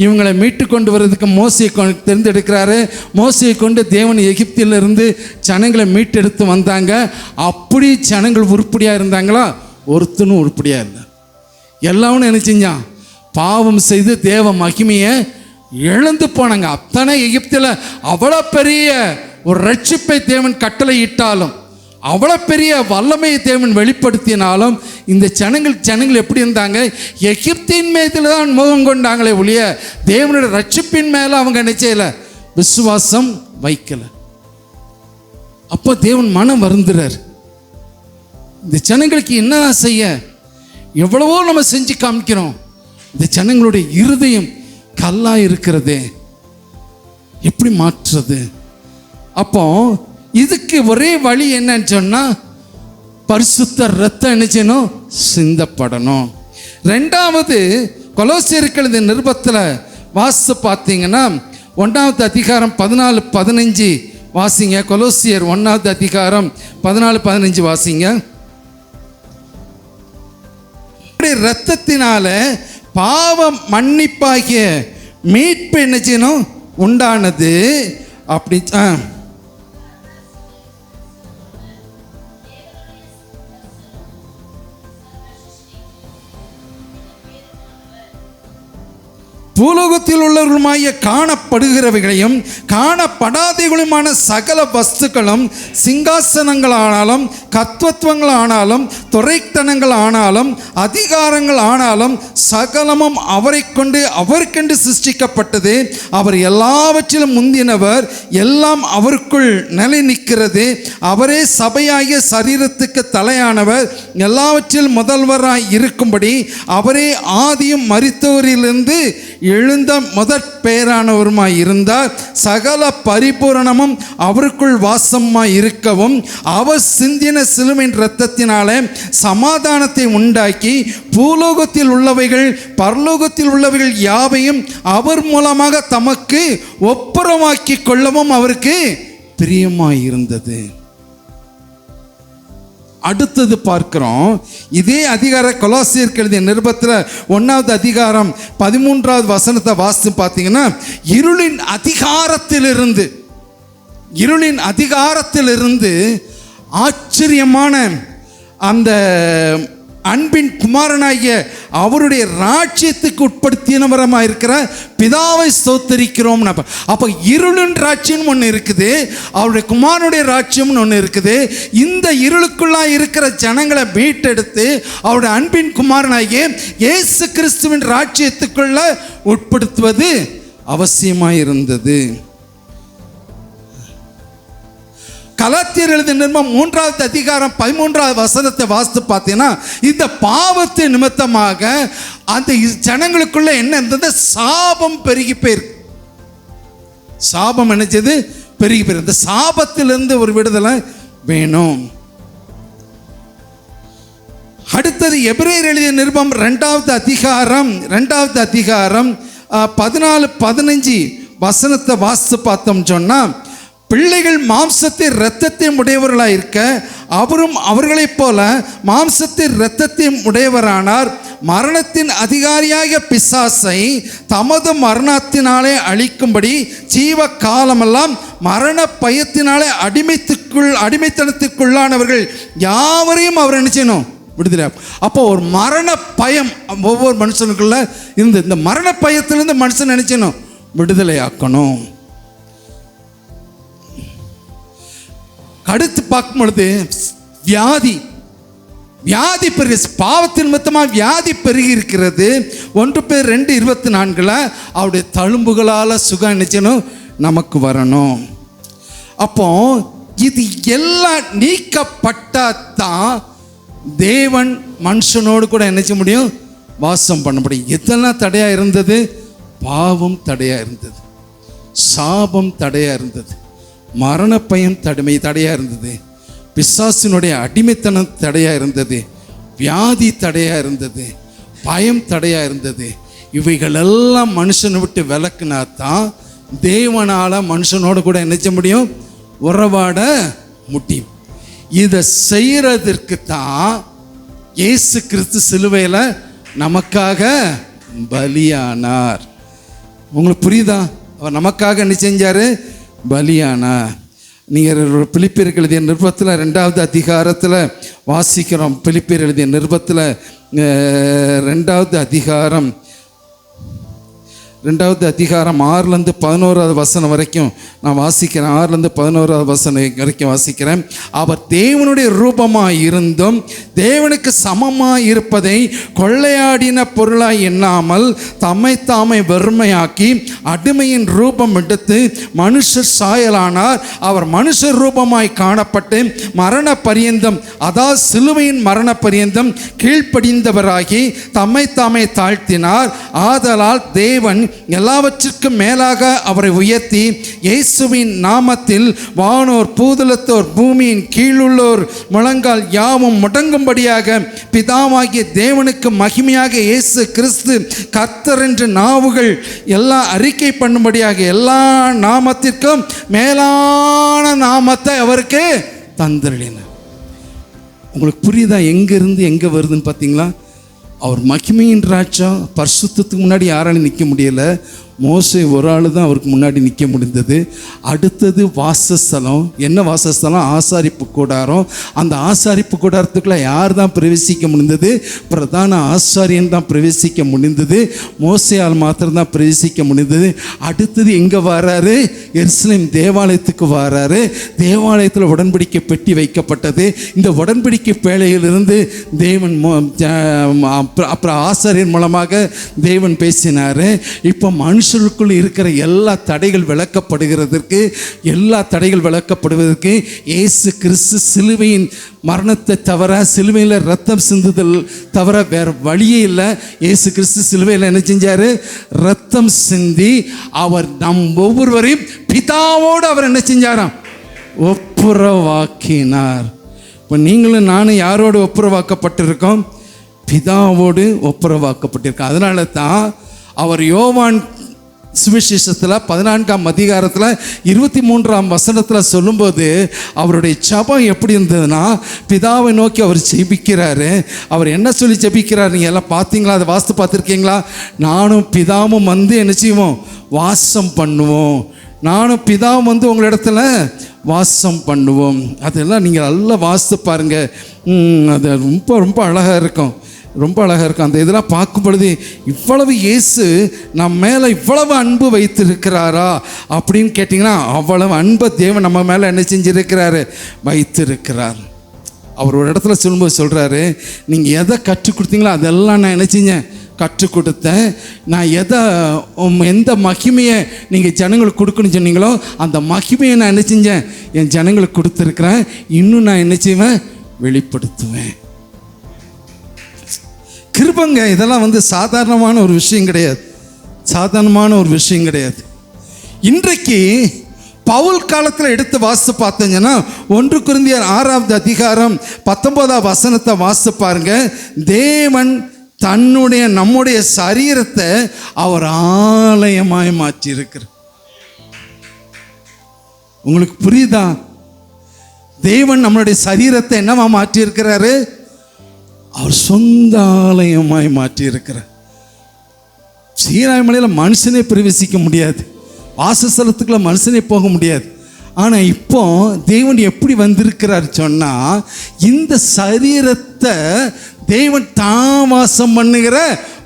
இவங்களை மீட்டு கொண்டு வர்றதுக்கு மோசையை தேர்ந்தெடுக்கிறாரு. மோசையை கொண்டு தேவன் எகிப்திலிருந்து ஜனங்களை மீட்டெடுத்து வந்தாங்க. அப்படி ஜனங்கள் உருப்படியாக இருந்தாங்களா? ஒருத்தனும் உருப்படியாக இல்லை. எல்லாரும் என்ன செஞ்சான்? பாவம் செய்து தேவ மகிமையை இழந்து போனாங்க. அத்தனை எகிப்தில் அவ்வளோ பெரிய ஒரு ரட்சிப்பை தேவன் கட்டளை இட்டாலும், அவ்வளோ பெரிய வல்லமையை தேவன் வெளிப்படுத்தினாலும், இந்த ஜனங்கள் எப்படி இருந்தாங்க? எகிப்தின் மீதில் தான் முகம் கொண்டாங்களே ஒழிய தேவனுடைய ரட்சிப்பின் மேலே அவங்க நிச்சயில விசுவாசம் வைக்கல. அப்போ தேவன் மனம் வருந்துறார். இந்த ஜனங்களுக்கு என்னதான் செய்ய? எவ்வளவோ நம்ம செஞ்சு காமிக்கிறோம். இந்த ஜனங்களுடைய இருதயம் கல்லாக இருக்கிறதே, எப்படி மாற்றுறது? அப்போ இதுக்கு ஒரே வழி என்னன்னு சொன்னால், பரிசுத்த இரத்தம் என்ன செய்யணும்? சிந்தப்படணும். ரெண்டாவது, கொலோசியர்கள் இந்த நிருபத்தில் வாசித்து பார்த்தீங்கன்னா 1வது அதிகாரம் 14-15 வாசிங்க. கொலோசியர் 1வது அதிகாரம் 14-15 வாசிங்க. இரத்தத்தினால பாவம் மன்னிப்பாகிய மீட்பு என்ன செய்யணும்? உண்டானது. அப்படி பூலோகத்தில் உள்ளவர்களுமாய காணப்படுகிறவைகளையும் காணப்படாதவைகளுமான சகல வஸ்துக்களும், சிங்காசனங்கள் ஆனாலும், கத்வத்துவங்கள் ஆனாலும், துரைத்தனங்கள் ஆனாலும், அதிகாரங்கள் ஆனாலும், சகலமும் அவரை கொண்டு அவருக்கென்று சிருஷ்டிக்கப்பட்டது. அவர் எல்லாவற்றிலும் முந்தினவர், எல்லாம் அவருக்குள் நிலை நிற்கிறது. அவரே சபையாகிய சரீரத்துக்கு தலையானவர், எல்லாவற்றிலும் முதல்வராய் இருக்கும்படி அவரே ஆதியும் மரித்தோரிலிருந்து எழுந்த முதற் பெயரானவருமாய் இருந்தார். சகல பரிபூரணமும் அவருக்குள் வாசமாய் இருக்கவும் அவர் சிந்தின சிலுவையின் இரத்தத்தினாலே சமாதானத்தை உண்டாக்கி பூலோகத்தில் உள்ளவைகள் பரலோகத்தில் உள்ளவைகள் யாவையும் அவர் மூலமாக தமக்கு ஒப்புரமாக்கி கொள்ளவும் அவருக்கு பிரியமாய் இருந்தது. அடுத்தது பார்க்கிறோம், இதே அதிகார கொலோசியருக்கு எழுதிய நிருபத்தில் 1வது அதிகாரம் 13வது வசனத்தை வாசித்து பார்த்தீங்கன்னா, இருளின் அதிகாரத்திலிருந்து ஆச்சரியமான அந்த அன்பின் குமாரனாகிய அவருடைய ராஜ்யத்துக்கு உட்படுத்தினவரமாக இருக்கிற பிதாவை ஸ்தோத்தரிக்கிறோம். அப்போ இருளின் ராஜ்யம் ஒன்று இருக்குது, அவருடைய குமாரனுடைய ராஜ்யம்னு ஒன்று இருக்குது. இந்த இருளுக்குள்ளாக இருக்கிற ஜனங்களை மீட்டெடுத்து அவருடைய அன்பின் குமாரனாகிய இயேசு கிறிஸ்துவின் ராஜ்யத்துக்குள்ள உட்படுத்துவது அவசியமாக இருந்தது. கலாத்தியர் எழுதிய நிருபம் 3வது அதிகாரம் 13வது வசனத்தை வாசித்து பார்த்தீங்கன்னா, இந்த பாவத்து நிமித்தமாக அந்த ஜனங்களுக்குள்ள என்ன இருந்தது? சாபம் பெருகி போயிருக்கு. சாபம் நினைச்சது பெருகி போயிருக்கு. இந்த சாபத்திலிருந்து ஒரு விடுதலை வேணும். அடுத்தது எபிரேயர் எழுதிய நிருபம் 2வது அதிகாரம் 14-15 வசனத்தை வாசித்து பார்த்தோம் சொன்னா, பிள்ளைகள் மாம்சத்தை இரத்தத்தையும் உடையவர்களாக இருக்க அவரும் அவர்களைப் போல மாம்சத்தை இரத்தத்தையும் உடையவரானார். மரணத்தின் அதிகாரியாக பிசாசை தமது மரணத்தினாலே அழிக்கும்படி ஜீவ காலமெல்லாம் மரண பயத்தினாலே அடிமைத்தனத்துக்குள்ளானவர்கள் யாவரையும் அவர் நினைச்சணும் விடுதலை. அப்போ ஒரு மரண பயம் ஒவ்வொரு மனுஷனுக்குள்ள இருந்து, இந்த மரண பயத்திலிருந்து மனுஷன் நினைச்சணும் விடுதலை ஆக்கணும். அடுத்து பார்க்கும் பொழுது வியாதி பெருகி, பாவத்தின் நிமித்தமாக வியாதி பெருகி இருக்கிறது. 1 பேர் 2:24 அவருடைய தழும்புகளால் சுகம் நினைச்சணும் நமக்கு வரணும். அப்போ இது எல்லாம் நீக்கப்பட்டாதான் தேவன் மனுஷனோடு கூட நினைச்ச முடியும், வாசம் பண்ண முடியும். எதெல்லாம் தடையாக இருந்தது? பாவம் தடையாக இருந்தது, சாபம் தடையாக இருந்தது, மரண பயம் தடையாக இருந்தது, பிசாசினுடைய அடிமைத்தனம் தடையாக இருந்தது, வியாதி தடையாக இருந்தது, பயம் தடையாக இருந்தது. இவைகளெல்லாம் மனுஷனை விட்டு விலக்குனா தான் தேவனால் மனுஷனோடு கூட நினைச்ச முடியும், உறவாட முடியும். இதை செய்கிறதற்கு தான் இயேசு கிறிஸ்து சிலுவையில் நமக்காக பலியானார். உங்களுக்கு புரியுதா? அவர் நமக்காக என்ன செஞ்சார்? பலியானா. நீங்கள் பிலிப்பியர் எழுதிய நிருபத்தில் 2வது அதிகாரத்தில் வாசிக்கிறோம். பிலிப்பியர் எழுதிய நிருபத்தில் 2வது அதிகாரம் 6-11 வசனம் வரைக்கும் நான் வாசிக்கிறேன். 6-11 வசனம் வரைக்கும் வாசிக்கிறேன். அவர் தேவனுடைய ரூபமாய் இருந்தும் தேவனுக்கு சமமாய் இருப்பதை கொள்ளையாடின பொருளாய் எண்ணாமல் தம்மை தாமே வெறுமையாக்கி அடிமையின் ரூபம் எடுத்து மனுஷர் சாயலானார். அவர் மனுஷர் ரூபமாய் காணப்பட்டு மரண பரியந்தம், அதாவது சிலுவையின் மரண பரியந்தம் கீழ்ப்படிந்தவராகி தம்மை தாமே தாழ்த்தினார். ஆதலால் தேவன் எல்லாவற்றிற்கும் மேலாக அவரை உயர்த்தி இயேசுவின் நாமத்தில் வானோர் பூதலத்தோர் பூமியின் கீழுள்ளோர் முழங்கால் யாவும் முடங்கும்படியாக பிதாவாகிய தேவனுக்கு மகிமையாக இயேசு கிறிஸ்து கர்த்தர் என்று நாவுகள் எல்லாம் அறிக்கை பண்ணும்படியாக எல்லா நாமத்திற்கும் மேலான நாமத்தை அவருக்கு தந்தருளினார். உங்களுக்கு புரியுதா? எங்கிருந்து எங்கே வருதுன்னு பார்த்தீங்களா? அவர் மகிமையின் ராஜா. பரிசுத்தத்துக்கு முன்னாடி யாராலும் நிற்க முடியலை. மோசே ஒரு ஆள் தான் அவருக்கு முன்னாடி நிற்க முடிந்தது. அடுத்தது வாசஸ்தலம். என்ன வாசஸ்தலம்? ஆசாரிப்பு கூடாரம். அந்த ஆசாரிப்பு கூடாரத்துக்குள்ளே யார் தான் பிரவேசிக்க முடிந்தது? பிரதான ஆசாரியன் தான் பிரவேசிக்க முடிந்தது. மோசேயால் மாத்திரம்தான் பிரவேசிக்க முடிந்தது. அடுத்தது எங்கே வராரு? எருசலேம் தேவாலயத்துக்கு வராரு. தேவாலயத்தில் உடன்படிக்கை பெட்டி வைக்கப்பட்டது. இந்த உடன்படிக்கை பேழையிலிருந்து தேவன் அப்புறம் ஆசாரியன் மூலமாக தேவன் பேசினார். இப்போ மனுஷ மனுஷர்களுக்குள் இருக்கிற எல்லா தடைகள் விளக்கப்படுவதற்கு இயேசு கிறிஸ்து சிலுவையின் மரணத்தை தவிர, சிலுவையில் ரத்தம் சிந்துதல் தவிர வேற வழியே இல்லை. இயேசு கிறிஸ்து சிலுவையில் என்ன செஞ்சார்? ரத்தம் சிந்தி அவர் நம் ஒவ்வொருவரையும் பிதாவோடு அவர் என்ன செஞ்சாராம்? ஒப்புரவாக்கினார். இப்போ நீங்களும் நானும் யாரோடு ஒப்புரவாக்கப்பட்டிருக்கோம்? பிதாவோடு ஒப்புரவாக்கப்பட்டிருக்கோம். அதனால தான் அவர் யோவான் சுவிசேஷத்தில் 14ஆம் அதிகாரத்தில் 23ஆம் வசனத்தில் சொல்லும்போது அவருடைய ஜெபம் எப்படி இருந்ததுன்னா, பிதாவை நோக்கி அவர் ஜெபிக்கிறாரு. அவர் என்ன சொல்லி ஜெபிக்கிறார்? நீங்கள் எல்லாம் பார்த்தீங்களா? அதை வாஸ்து பார்த்துருக்கீங்களா? நானும் பிதாவும் வந்து என்ன செய்வோம்? வாசம் பண்ணுவோம். நானும் பிதாவும் வந்து உங்களிடத்துல வாசம் பண்ணுவோம். அதெல்லாம் நீங்கள் நல்லா வாசித்து பாருங்கள். அது ரொம்ப ரொம்ப அழகாக இருக்கும். அந்த இதெல்லாம் பார்க்கும் பொழுது இவ்வளவு இயேசு நம்ம மேலே இவ்வளவு அன்பு வைத்திருக்கிறாரா அப்படின்னு கேட்டிங்கன்னா, அவ்வளவு அன்பை தேவன் நம்ம மேலே என்ன செஞ்சிருக்கிறாரு? வைத்திருக்கிறார். அவர் ஒரு இடத்துல சொல்லும்போது சொல்கிறாரு, நீங்கள் எதை கற்றுக் கொடுத்தீங்களோ அதெல்லாம் நான் என்ன செஞ்சேன்? கற்றுக் கொடுத்தேன். நான் எந்த மகிமையை நீங்கள் ஜனங்களுக்கு கொடுக்கணும்னு சொன்னீங்களோ அந்த மகிமையை நான் என்ன செஞ்சேன்? என் ஜனங்களுக்கு கொடுத்துருக்குறேன். இன்னும் நான் என்ன செய்வேன்? வெளிப்படுத்துவேன். கிருபங்க. இதெல்லாம் வந்து சாதாரணமான ஒரு விஷயம் கிடையாது. இன்றைக்கு பவுல் காலத்தில் எடுத்து வாசித்து பார்த்தீங்கன்னா 1 கொரிந்தியர் 6ஆவது அதிகாரம் 19ஆம் வசனத்தை வாசித்து பாருங்க. தேவன் நம்முடைய சரீரத்தை அவர் ஆலயமாய் மாற்றி இருக்கிறார். உங்களுக்கு புரியுதா? தேவன் நம்மளுடைய சரீரத்தை என்னவா மாற்றி இருக்கிறாரு? அவர் சொந்த ஆலயமாய் மாற்றி இருக்கிறார். சீனாய் மலையில் மனுஷனே பிரவேசிக்க முடியாது, வாசஸ்தலத்துக்குள்ள மனுஷனே போக முடியாது. ஆனால் இப்போ தேவன் எப்படி வந்திருக்கிறார் சொன்னால், இந்த சரீரத்தை தேவன் தாவாசம் பண்ணுகிற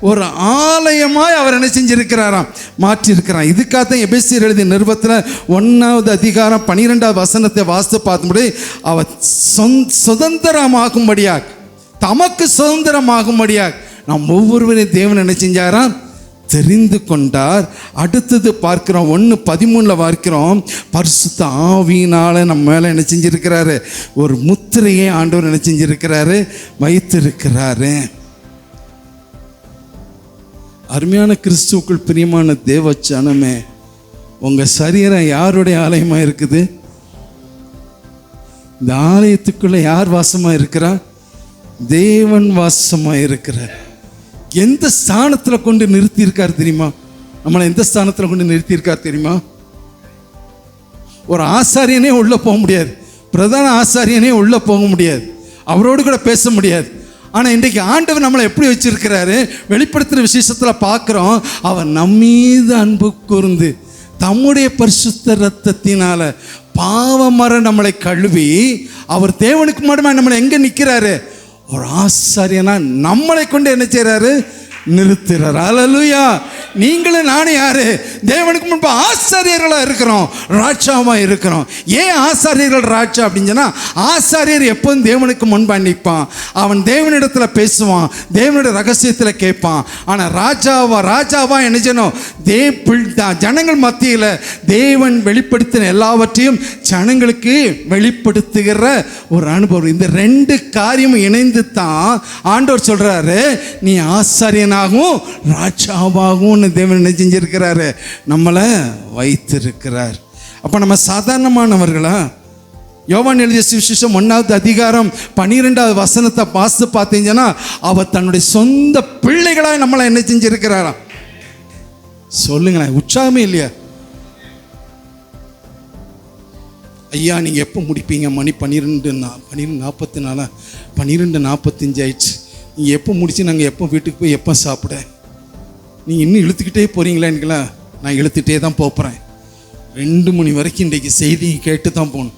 ஒரு ஆலயமாய் அவர் என்ன செஞ்சிருக்கிறாராம்? மாற்றியிருக்கிறார். இதுக்காக தான் எபேசியர் எழுதிய நிருபத்தில் 1ஆவது அதிகாரம் 12ஆவது வசனத்தை வாசித்து பார்க்கும்போது, அவர் சுதந்திரமாகும்படியாக, தமக்கு சுதந்திரமாகும்படியாக நாம் ஒவ்வொருவரையும் தேவன் என்ன செஞ்சாராம்? தெரிந்து கொண்டார். அடுத்தது பார்க்கிறோம், 1:13 பார்க்கிறோம், பரிசுத்த ஆவியினால நம்ம மேலே என்ன செஞ்சிருக்கிறாரு? ஒரு முத்திரையை ஆண்டவர் என்ன செஞ்சிருக்கிறாரு? வைத்திருக்கிறாரு. அருமையான கிறிஸ்துவுக்குள் பிரியமான தேவச்சனமே, உங்கள் சரீரம் யாருடைய ஆலயமாக இருக்குது? இந்த ஆலயத்துக்குள்ளே யார் வாசமாக இருக்கிறா? தேவன் வாசமாக இருக்கிறார். எந்த ஸ்தானத்தில் கொண்டு நிறுத்தியிருக்கார் தெரியுமா? நம்மளை எந்த ஸ்தானத்தில் கொண்டு நிறுத்தியிருக்கார் தெரியுமா? ஒரு ஆசாரியனே உள்ளே போக முடியாது, பிரதான ஆசாரியனே உள்ளே போக முடியாது, அவரோடு கூட பேச முடியாது. ஆனால் இன்றைக்கு ஆண்டவர் நம்மளை எப்படி வச்சிருக்கிறாரு? வெளிப்படுத்துகிற விசேஷத்தில் பார்க்குறோம், அவர் நம்மீது அன்பு கூர்ந்து தம்முடைய பரிசுத்த இரத்தத்தினால பாவமர நம்மளை கழுவி, அவர் தேவனுக்கு மட்டுமே நம்மளை எங்கே நிற்கிறாரு? ஒரு ஆசாரியனா நம்மளை கொண்டு என்ன செய்கிறாரு? நிறுத்துகிறார். அல்லேலூயா. நீங்களும் நானும் யாரு? தேவனுக்கு முன்பு ஆசாரியர்களாக இருக்கிறோம், ராஜாவாக இருக்கிறோம். ஏன் ஆசாரியர்கள் ராஜா அப்படின்னு சொன்னால், ஆசாரியர் எப்போதும் தேவனுக்கு முன்பாக நிற்பான், அவன் தேவனிடத்தில் பேசுவான், தேவனுடைய ரகசியத்தில் கேட்பான். ஆனால் ராஜாவா என்ன செய்யணும்? ஜனங்கள் மத்தியில் தேவன் வெளிப்படுத்தின எல்லாவற்றையும் ஜனங்களுக்கு வெளிப்படுத்துகிற ஒரு அனுபவம். இந்த 2 காரியமும் இணைந்து தான் ஆண்டவர் சொல்றாரு, நீ ஆசாரியனாகவும் ராஜாவாகவும் தேவன் என்ன செஞ்சிருக்கிறாரு? நம்மளை வைத்திருக்கிறார். அப்போ நம்ம சாதாரணமானவர்களா? யோவான் எழுதிய சுவிசேஷம் 1ஆவது அதிகாரம் 12ஆவது வசனத்தை வாசித்து பார்த்தீங்கன்னா, அவர் தன்னுடைய சொந்த பிள்ளைகளாக நம்மளை என்ன செஞ்சிருக்கிறாராம்? சொல்லுங்களேன், உற்சாகமே இல்லையா? ஐயா நீங்கள் எப்போ முடிப்பீங்க? மணி 12:44 12:45 ஆயிடுச்சு. நீங்கள் எப்போ முடிச்சு நாங்கள் எப்போ வீட்டுக்கு போய் எப்போ சாப்பிட? நீங்கள் இன்னும் இழுத்துக்கிட்டே போகிறீங்களான்னுங்களா? நான் இழுத்துகிட்டே தான் போகிறேன். 2 மணி வரைக்கும் இன்றைக்கி செய்தி கேட்டு தான் போகணும்.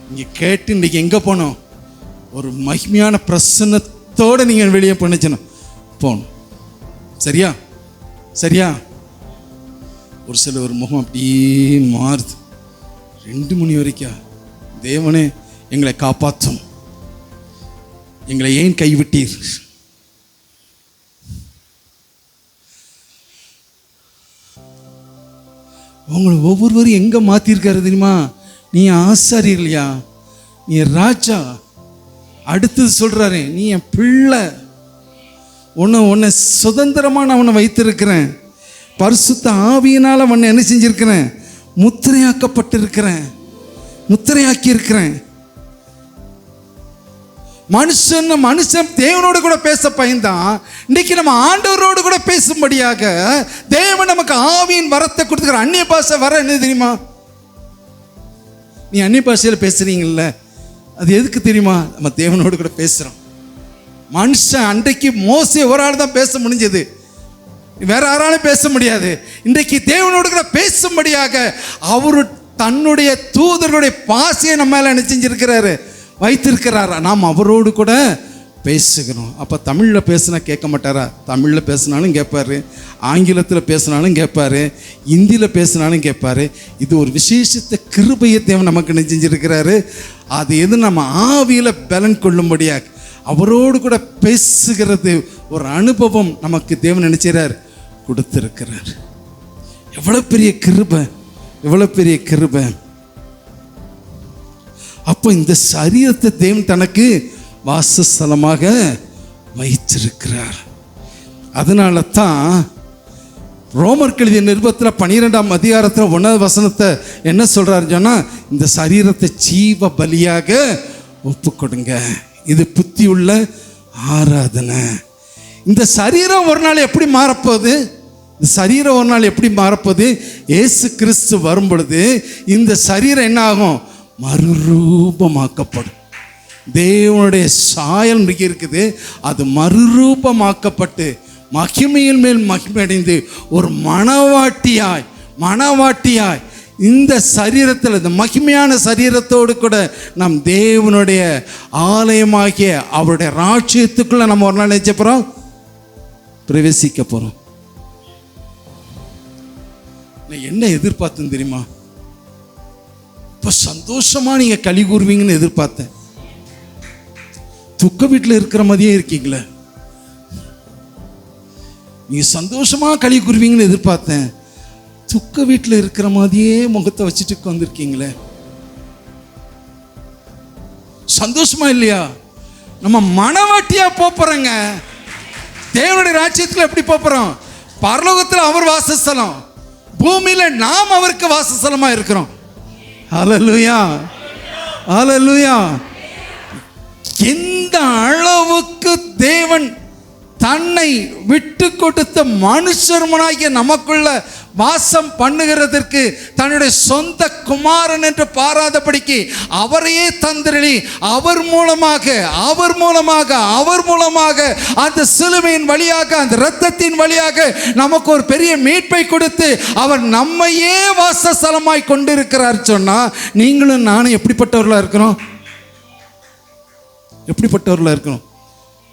நீங்கள் கேட்டு இன்றைக்கி எங்கே போகணும்? ஒரு மகிமையான பிரசன்னத்தோடு நீங்கள் வெளியே பண்ணிச்சணும் போகணும். சரியா? ஒரு சில முகம் அப்படியே மாறுது. 2 மணி வரைக்கும் தேவனே எங்களை காப்பாற்றும், எங்களை ஏன் கைவிட்டீர்? உங்களை ஒவ்வொருவரும் எங்கே மாற்றிருக்காரு தெரியுமா? நீ ஆசாரி இல்லையா, நீ ராஜா. அடுத்தது சொல்கிறாரு, நீ என் பிள்ளை, உன்னை சுதந்திரமாக நான் உன்னை வைத்திருக்கிறேன், பரிசுத்த ஆவியினால் உன்னை என்ன செஞ்சிருக்கிறேன், முத்திரையாக்கப்பட்டிருக்கிறேன், முத்திரையாக்கி இருக்கிறேன். மனுஷன் தேவனோடு கூட பேச பயந்தான். இன்னைக்கு நம்ம ஆண்டவரோடு கூட பேசும்படியாக தேவன் நமக்கு ஆவியின் வரத்தை கொடுத்துக்கிற. அந்நிய பாஷை வர என்ன தெரியுமா? நீ அந்நிய பாஷையில் பேசுறீங்கல்ல, அது எதுக்கு தெரியுமா? நம்ம தேவனோடு கூட பேசுகிறோம். மனுஷன் அன்றைக்கு மோசே ஒரு ஆள் தான் பேச முடிஞ்சது, வேற யாராலும் பேச முடியாது. இன்றைக்கு தேவனோடு கூட பேசும்படியாக அவரு தன்னுடைய தூதர்களுடைய பாசையை நம்ம மேல என்ன செஞ்சிருக்கிறாரு, வைத்திருக்கிறாரா. நாம் அவரோடு கூட பேசுகிறோம். அப்போ தமிழில் பேசுனா கேட்க மாட்டாரா? தமிழில் பேசினாலும் கேட்பாரு, ஆங்கிலத்தில் பேசினாலும் கேட்பாரு, ஹிந்தியில் பேசினாலும் கேட்பாரு. இது ஒரு விசேஷத்தை கிருபையை தேவன் நமக்கு என்ன செஞ்சிருக்கிறாரு. அது எது நம்ம ஆவியில் பலன் கொள்ளும்படியாக அவரோடு கூட பேசுகிறது ஒரு அனுபவம் நமக்கு தேவன் நினைச்சார் கொடுத்திருக்கிறார். எவ்வளவு பெரிய கிருபை, எவ்வளவு பெரிய கிருபை. அப்போ இந்த சரீரத்தை தேவன் தனக்கு வாசஸ்தலமாக வைத்திருக்கிறார். அதனால தான் ரோமர் எழுதிய நிருபத்தில் 12ஆம் அதிகாரத்தில் 1வது வசனத்தை என்ன சொல்றாரு சொன்னா, இந்த சரீரத்தை ஜீவ பலியாக ஒப்பு கொடுங்க, இது புத்தி உள்ள ஆராதனை. இந்த சரீரம் ஒரு நாள் எப்படி மாறப்போகுது? இந்த சரீரம் ஒரு நாள் எப்படி மாறப்போகுது? இயேசு கிறிஸ்து வரும் பொழுது இந்த சரீரம் என்ன ஆகும்? மறுரூபமாக்கப்படும். தேவனுடைய சாயல் மிக இருக்குது, அது மறுரூபமாக்கப்பட்டு மகிமையின் மேல் மகிமை அடைந்து ஒரு மணவாட்டியாய் இந்த சரீரத்தில், இந்த மகிமையான சரீரத்தோடு கூட நம் தேவனுடைய ஆலயமாகிய அவருடைய ராஜ்யத்துக்குள்ள நம்ம ஒரு நாள் நினைச்ச போகிறோம், பிரவேசிக்க போகிறோம். என்ன எதிர்பார்த்தேன் தெரியுமா? இப்போ சந்தோஷமா நீங்க களி கூறுவீங்கன்னு எதிர்பார்த்தேன். துக்க வீட்டில் இருக்கிற மாதிரியே இருக்கீங்களே. நீங்க சந்தோஷமா களி கூறுவீங்கன்னு எதிர்பார்த்தேன். துக்க வீட்டில் இருக்கிற மாதிரியே முகத்தை வச்சுட்டு வந்திருக்கீங்களே. சந்தோஷமா இல்லையா? நம்ம மனவாட்டியா போறோங்க. தேவனுடைய ராஜ்யத்தில் எப்படி போறோம்? பரலோகத்தில் அவர் வாசஸ்தலம், பூமியில நாம் அவருக்கு வாசஸ்தலமா இருக்கிறோம். ஹல்லேலூயா, ஹல்லேலூயா. எந்த அளவுக்கு தேவன் தன்னை விட்டு கொடுத்த மனுஷர்மனாகிய நமக்குள்ள வாசம் பண்ணுகிறதற்கு தன்னுடைய சொந்த குமாரன் என்று பாராதபடிக்கு அவரையே தந்திரளி அவர் மூலமாக அந்த சிலுவையின் வழியாக, அந்த இரத்தத்தின் வழியாக நமக்கு ஒரு பெரிய மீட்பை கொடுத்து அவர் நம்மையே வாசஸ்தலமாய் கொண்டிருக்கிறார். சொன்னா நீங்களும் நானும் எப்படிப்பட்டவர்களா இருக்கிறோம்? எப்படிப்பட்டவர்களா இருக்கிறோம்?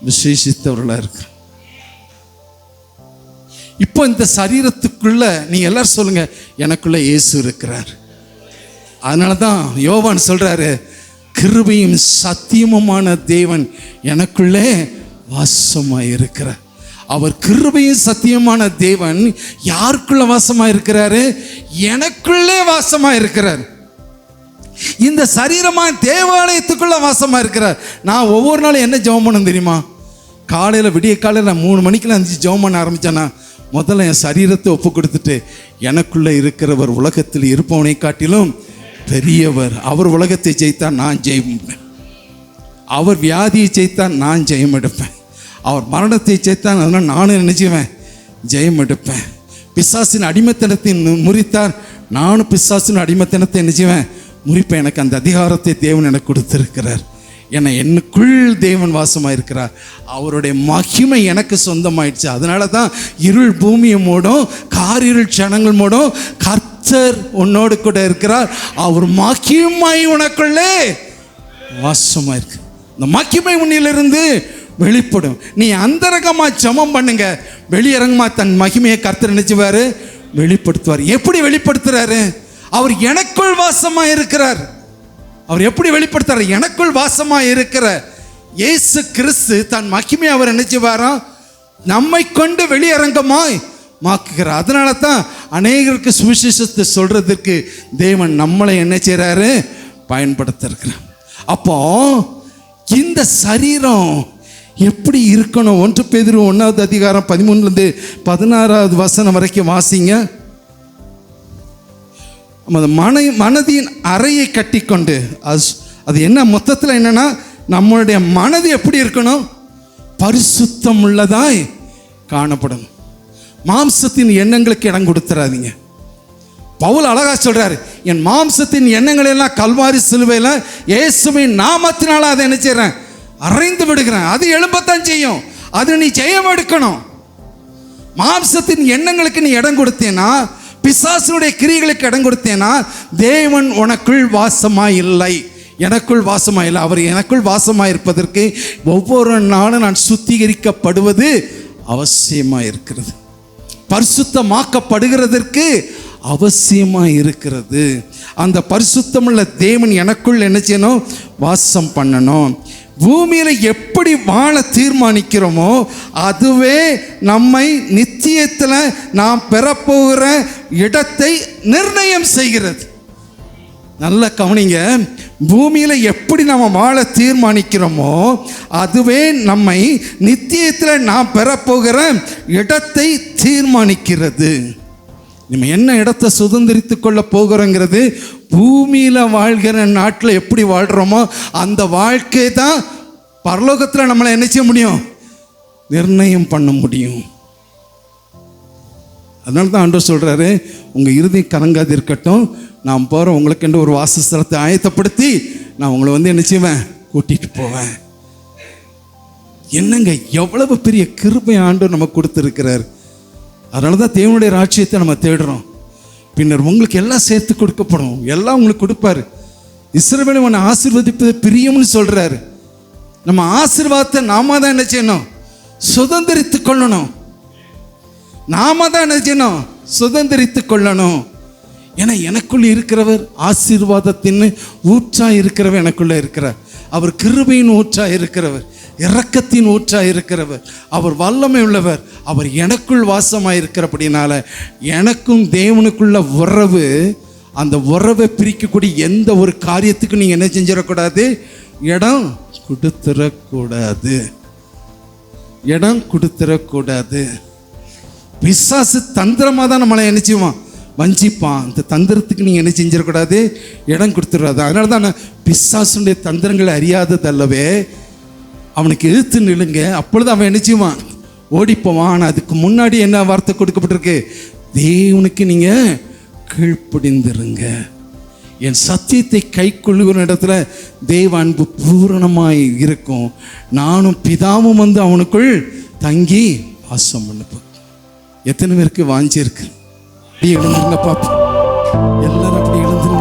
விசேஷித்தவர்களா இருக்கிறோம். இப்போ இந்த சரீரத்துக்குள்ள நீங்க எல்லாரும் சொல்லுங்க, எனக்குள்ள இயேசு இருக்கிறார். அதனால தான் யோவான் சொல்றாரு, கிருபையும் சத்தியமுமான தேவன் எனக்குள்ளே வாசமாய் இருக்கிறார். அவர் கிருபையும் சத்தியமான தேவன் யாருக்குள்ள வாசமாய் இருக்கிறாரு? எனக்குள்ளே வாசமாய் இருக்கிறார். இந்த சரீரமான தேவாலயத்துக்குள்ள வாசமா இருக்கிறார். நான் ஒவ்வொரு நாளும் என்ன ஜெபம் பண்ண தெரியுமா? காலையில் விடிய காலையில் நான் 3 மணிக்கெல்லாம் இருந்துச்சு ஜெபம் பண்ண ஆரம்பித்தேன்னா, முதல்ல என் சரீரத்தை ஒப்பு கொடுத்துட்டு, எனக்குள்ளே இருக்கிறவர் உலகத்தில் இருப்பவனை காட்டிலும் பெரியவர். அவர் உலகத்தை ஜெயித்தால் நான் ஜெயம் எடுப்பேன், அவர் வியாதியை ஜெயித்தால் நான் ஜெயம் எடுப்பேன், அவர் மரணத்தை ஜெயித்தால் அதனால் நானும் நினைச்சுவேன் ஜெயம் எடுப்பேன். பிசாசின் அடிமைத்தனத்தை முறித்தார், நானும் பிசாசின் அடிமைத்தனத்தை நினைச்சுவேன் முறிப்பேன். எனக்கு அந்த அதிகாரத்தை தேவன் எனக்கு கொடுத்திருக்கிறார். ஏன்னா என்னுக்குள் தேவன் வாசமாக இருக்கிறார். அவருடைய மகிமை எனக்கு சொந்தமாயிடுச்சு. அதனால தான் இருள் பூமியை மூடும், காரிருள் சனங்கள் மூடும், கர்த்தர் உன்னோடு கூட இருக்கிறார். அவர் மகிமை உனக்குள்ளே வாசமாக இருக்கு. இந்த மகிமை உன்னிலிருந்து வெளிப்படும். நீ அந்தரங்கமாக ஜெபம் பண்ணுங்க, வெளியரங்கமாக தன் மகிமையை கர்த்தர் நினைச்சுவாரு, வெளிப்படுத்துவார். எப்படி வெளிப்படுத்துறாரு? அவர் எனக்குள் வாசமாக இருக்கிறார். அவர் எப்படி வெளிப்படுத்துறாரு? எனக்குள் வாசமாக இருக்கிற இயேசு கிறிஸ்து தன் மகிமை அவர் நினைச்சுவாரா, நம்மை கொண்டு வெளியரங்கமாய் மாக்குகிறார். அதனால தான் அநேகருக்கு சுவிசேஷத்தை சொல்றதுக்கு தேவன் நம்மளை என்ன செய்றாரு, பயன்படுத்திருக்கிறார். அப்போ இந்த சரீரம் எப்படி இருக்கணும்? 1 பேதுரு 1 அதிகாரம் 13 16 வரைக்கும் வாசிங்க. மனதின் அறையை கட்டி கொண்டு, அது என்ன மொத்தத்தில் என்னன்னா, நம்மளுடைய மனது எப்படி இருக்கணும்? பரிசுத்தம் உள்ளதாய் காணப்படும். மாம்சத்தின் எண்ணங்களுக்கு இடம் கொடுத்துறாதீங்க. பவுல் அழகா சொல்றாரு, என் மாம்சத்தின் எண்ணங்கள் எல்லாம் கல்வாரி சிலுவையில் இயேசுவின் நாமத்தினால அதை என்ன செய்றேன், அறைந்து விடுகிறேன். அது எழும்பத்தான் செய்யும், அது நீ ஜெயம் எடுக்கணும். மாம்சத்தின் எண்ணங்களுக்கு நீ இடம் கொடுத்தேனா, பிசாசுடைய கிரியைகளுக்கு இடம் கொடுத்தேனா, தேவன் உனக்குள் வாசமாய் இல்லை, எனக்குள் வாசமாய் இல்லை. அவர் எனக்குள் வாசமாய் இருப்பதற்கு ஒவ்வொரு நாளும் நான் சுத்திகரிக்கப்படுவது அவசியமாக இருக்கிறது, பரிசுத்தமாக்கப்படுகிறதற்கு அவசியமாக இருக்கிறது. அந்த பரிசுத்தமுள்ள தேவன் எனக்குள் என்ன செய்யணும், வாசம் பண்ணணும். பூமியில் எப்படி வாழ தீர்மானிக்கிறோமோ அதுவே நம்மை நித்தியத்தில் நாம் பெறப்போகிற இடத்தை நிர்ணயம் செய்கிறது. நல்ல கவனிங்க, பூமியில் எப்படி நம்ம வாழ தீர்மானிக்கிறோமோ அதுவே நம்மை நித்தியத்தில் நாம் பெறப்போகிற இடத்தை தீர்மானிக்கிறது. நம்ம என்ன இடத்தை சுதந்திரித்து கொள்ள போகிறோங்கிறது பூமியில் வாழ்கிற நாட்டில் எப்படி வாழ்கிறோமோ அந்த வாழ்க்கை தான் பரலோகத்தில் நம்மளை என்ன செய்ய முடியும், நிர்ணயம் பண்ண முடியும். அதனால தான் ஆண்டவர் சொல்கிறாரு, உங்கள் இறுதி கலங்காது இருக்கட்டும், நான் போகிறேன் உங்களுக்கு என்று ஒரு வாசஸ்தலத்தை ஆயத்தப்படுத்தி நான் உங்களை என்ன செய்வேன், கூட்டிகிட்டு போவேன். என்னங்க எவ்வளவு பெரிய கிருபை ஆண்டவர் நமக்கு கொடுத்துருக்கிறார். அதனால தான் தேவனுடைய ராஜ்யத்தை நம்ம தேடுறோம். பின்னர் உங்களுக்கு எல்லாம் சேர்த்து கொடுக்கப்படும், எல்லாம் உங்களுக்கு கொடுப்பாரு. இஸ்ரவேலை உன்னை ஆசீர்வதிப்பது பிரியம்னு சொல்றாரு. நம்ம ஆசீர்வாதத்தை நாம தான் என்ன செய்யணும், சுதந்திரித்து கொள்ளணும். நாம தான் என்ன செய்யணும், சுதந்திரித்து கொள்ளணும். ஏன்னா எனக்குள்ள இருக்கிறவர் ஆசீர்வாதத்தின் ஊற்றா இருக்கிறவர் எனக்குள்ள இருக்கிறார். அவர் கிருபையின் ஊற்றா இருக்கிறவர், இரக்கத்தின் ஊற்றா இருக்கிறவர், அவர் வல்லமை உள்ளவர். அவர் எனக்குள் வாசமாக இருக்கிறபடினால எனக்கும் தேவனுக்குள்ள உறவு, அந்த உறவை பிரிக்கக்கூடிய எந்த ஒரு காரியத்துக்கும் நீங்கள் என்ன செஞ்சிடக்கூடாது, இடம் கொடுத்துடக்கூடாது, இடம் கொடுத்துடக்கூடாது. பிசாசு தந்திரமாக தான் நம்மளை என்ன செய்வான், வஞ்சிப்பான். அந்த தந்திரத்துக்கு நீங்கள் என்ன செஞ்சிடக்கூடாது, இடம் கொடுத்துடாது. அதனால தான் பிசாசுடைய தந்திரங்களை அறியாததல்லவே அவனுக்கு எதிர்த்து நில்லுங்க, அப்பொழுது அவன் என்ன செய்வான், ஓடிப்போவான். ஆனால் அதுக்கு முன்னாடி என்ன வார்த்தை கொடுக்கப்பட்டிருக்கு, தேவனுக்கு நீங்கள் கீழ்ப்படிந்திருங்க. என் சத்தியத்தை கை கொள்ளுகிற இடத்துல தேவ அன்பு பூரணமாய் இருக்கும். நானும் பிதாவும் அவனுக்குள் தங்கி வாசம் பண்ணப்போம். எத்தனை பேருக்கு வாஞ்சி இருக்கு? அப்படி எழுந்துருங்க பாப்பா, எல்லாரும் அப்படி எழுந்துருங்க.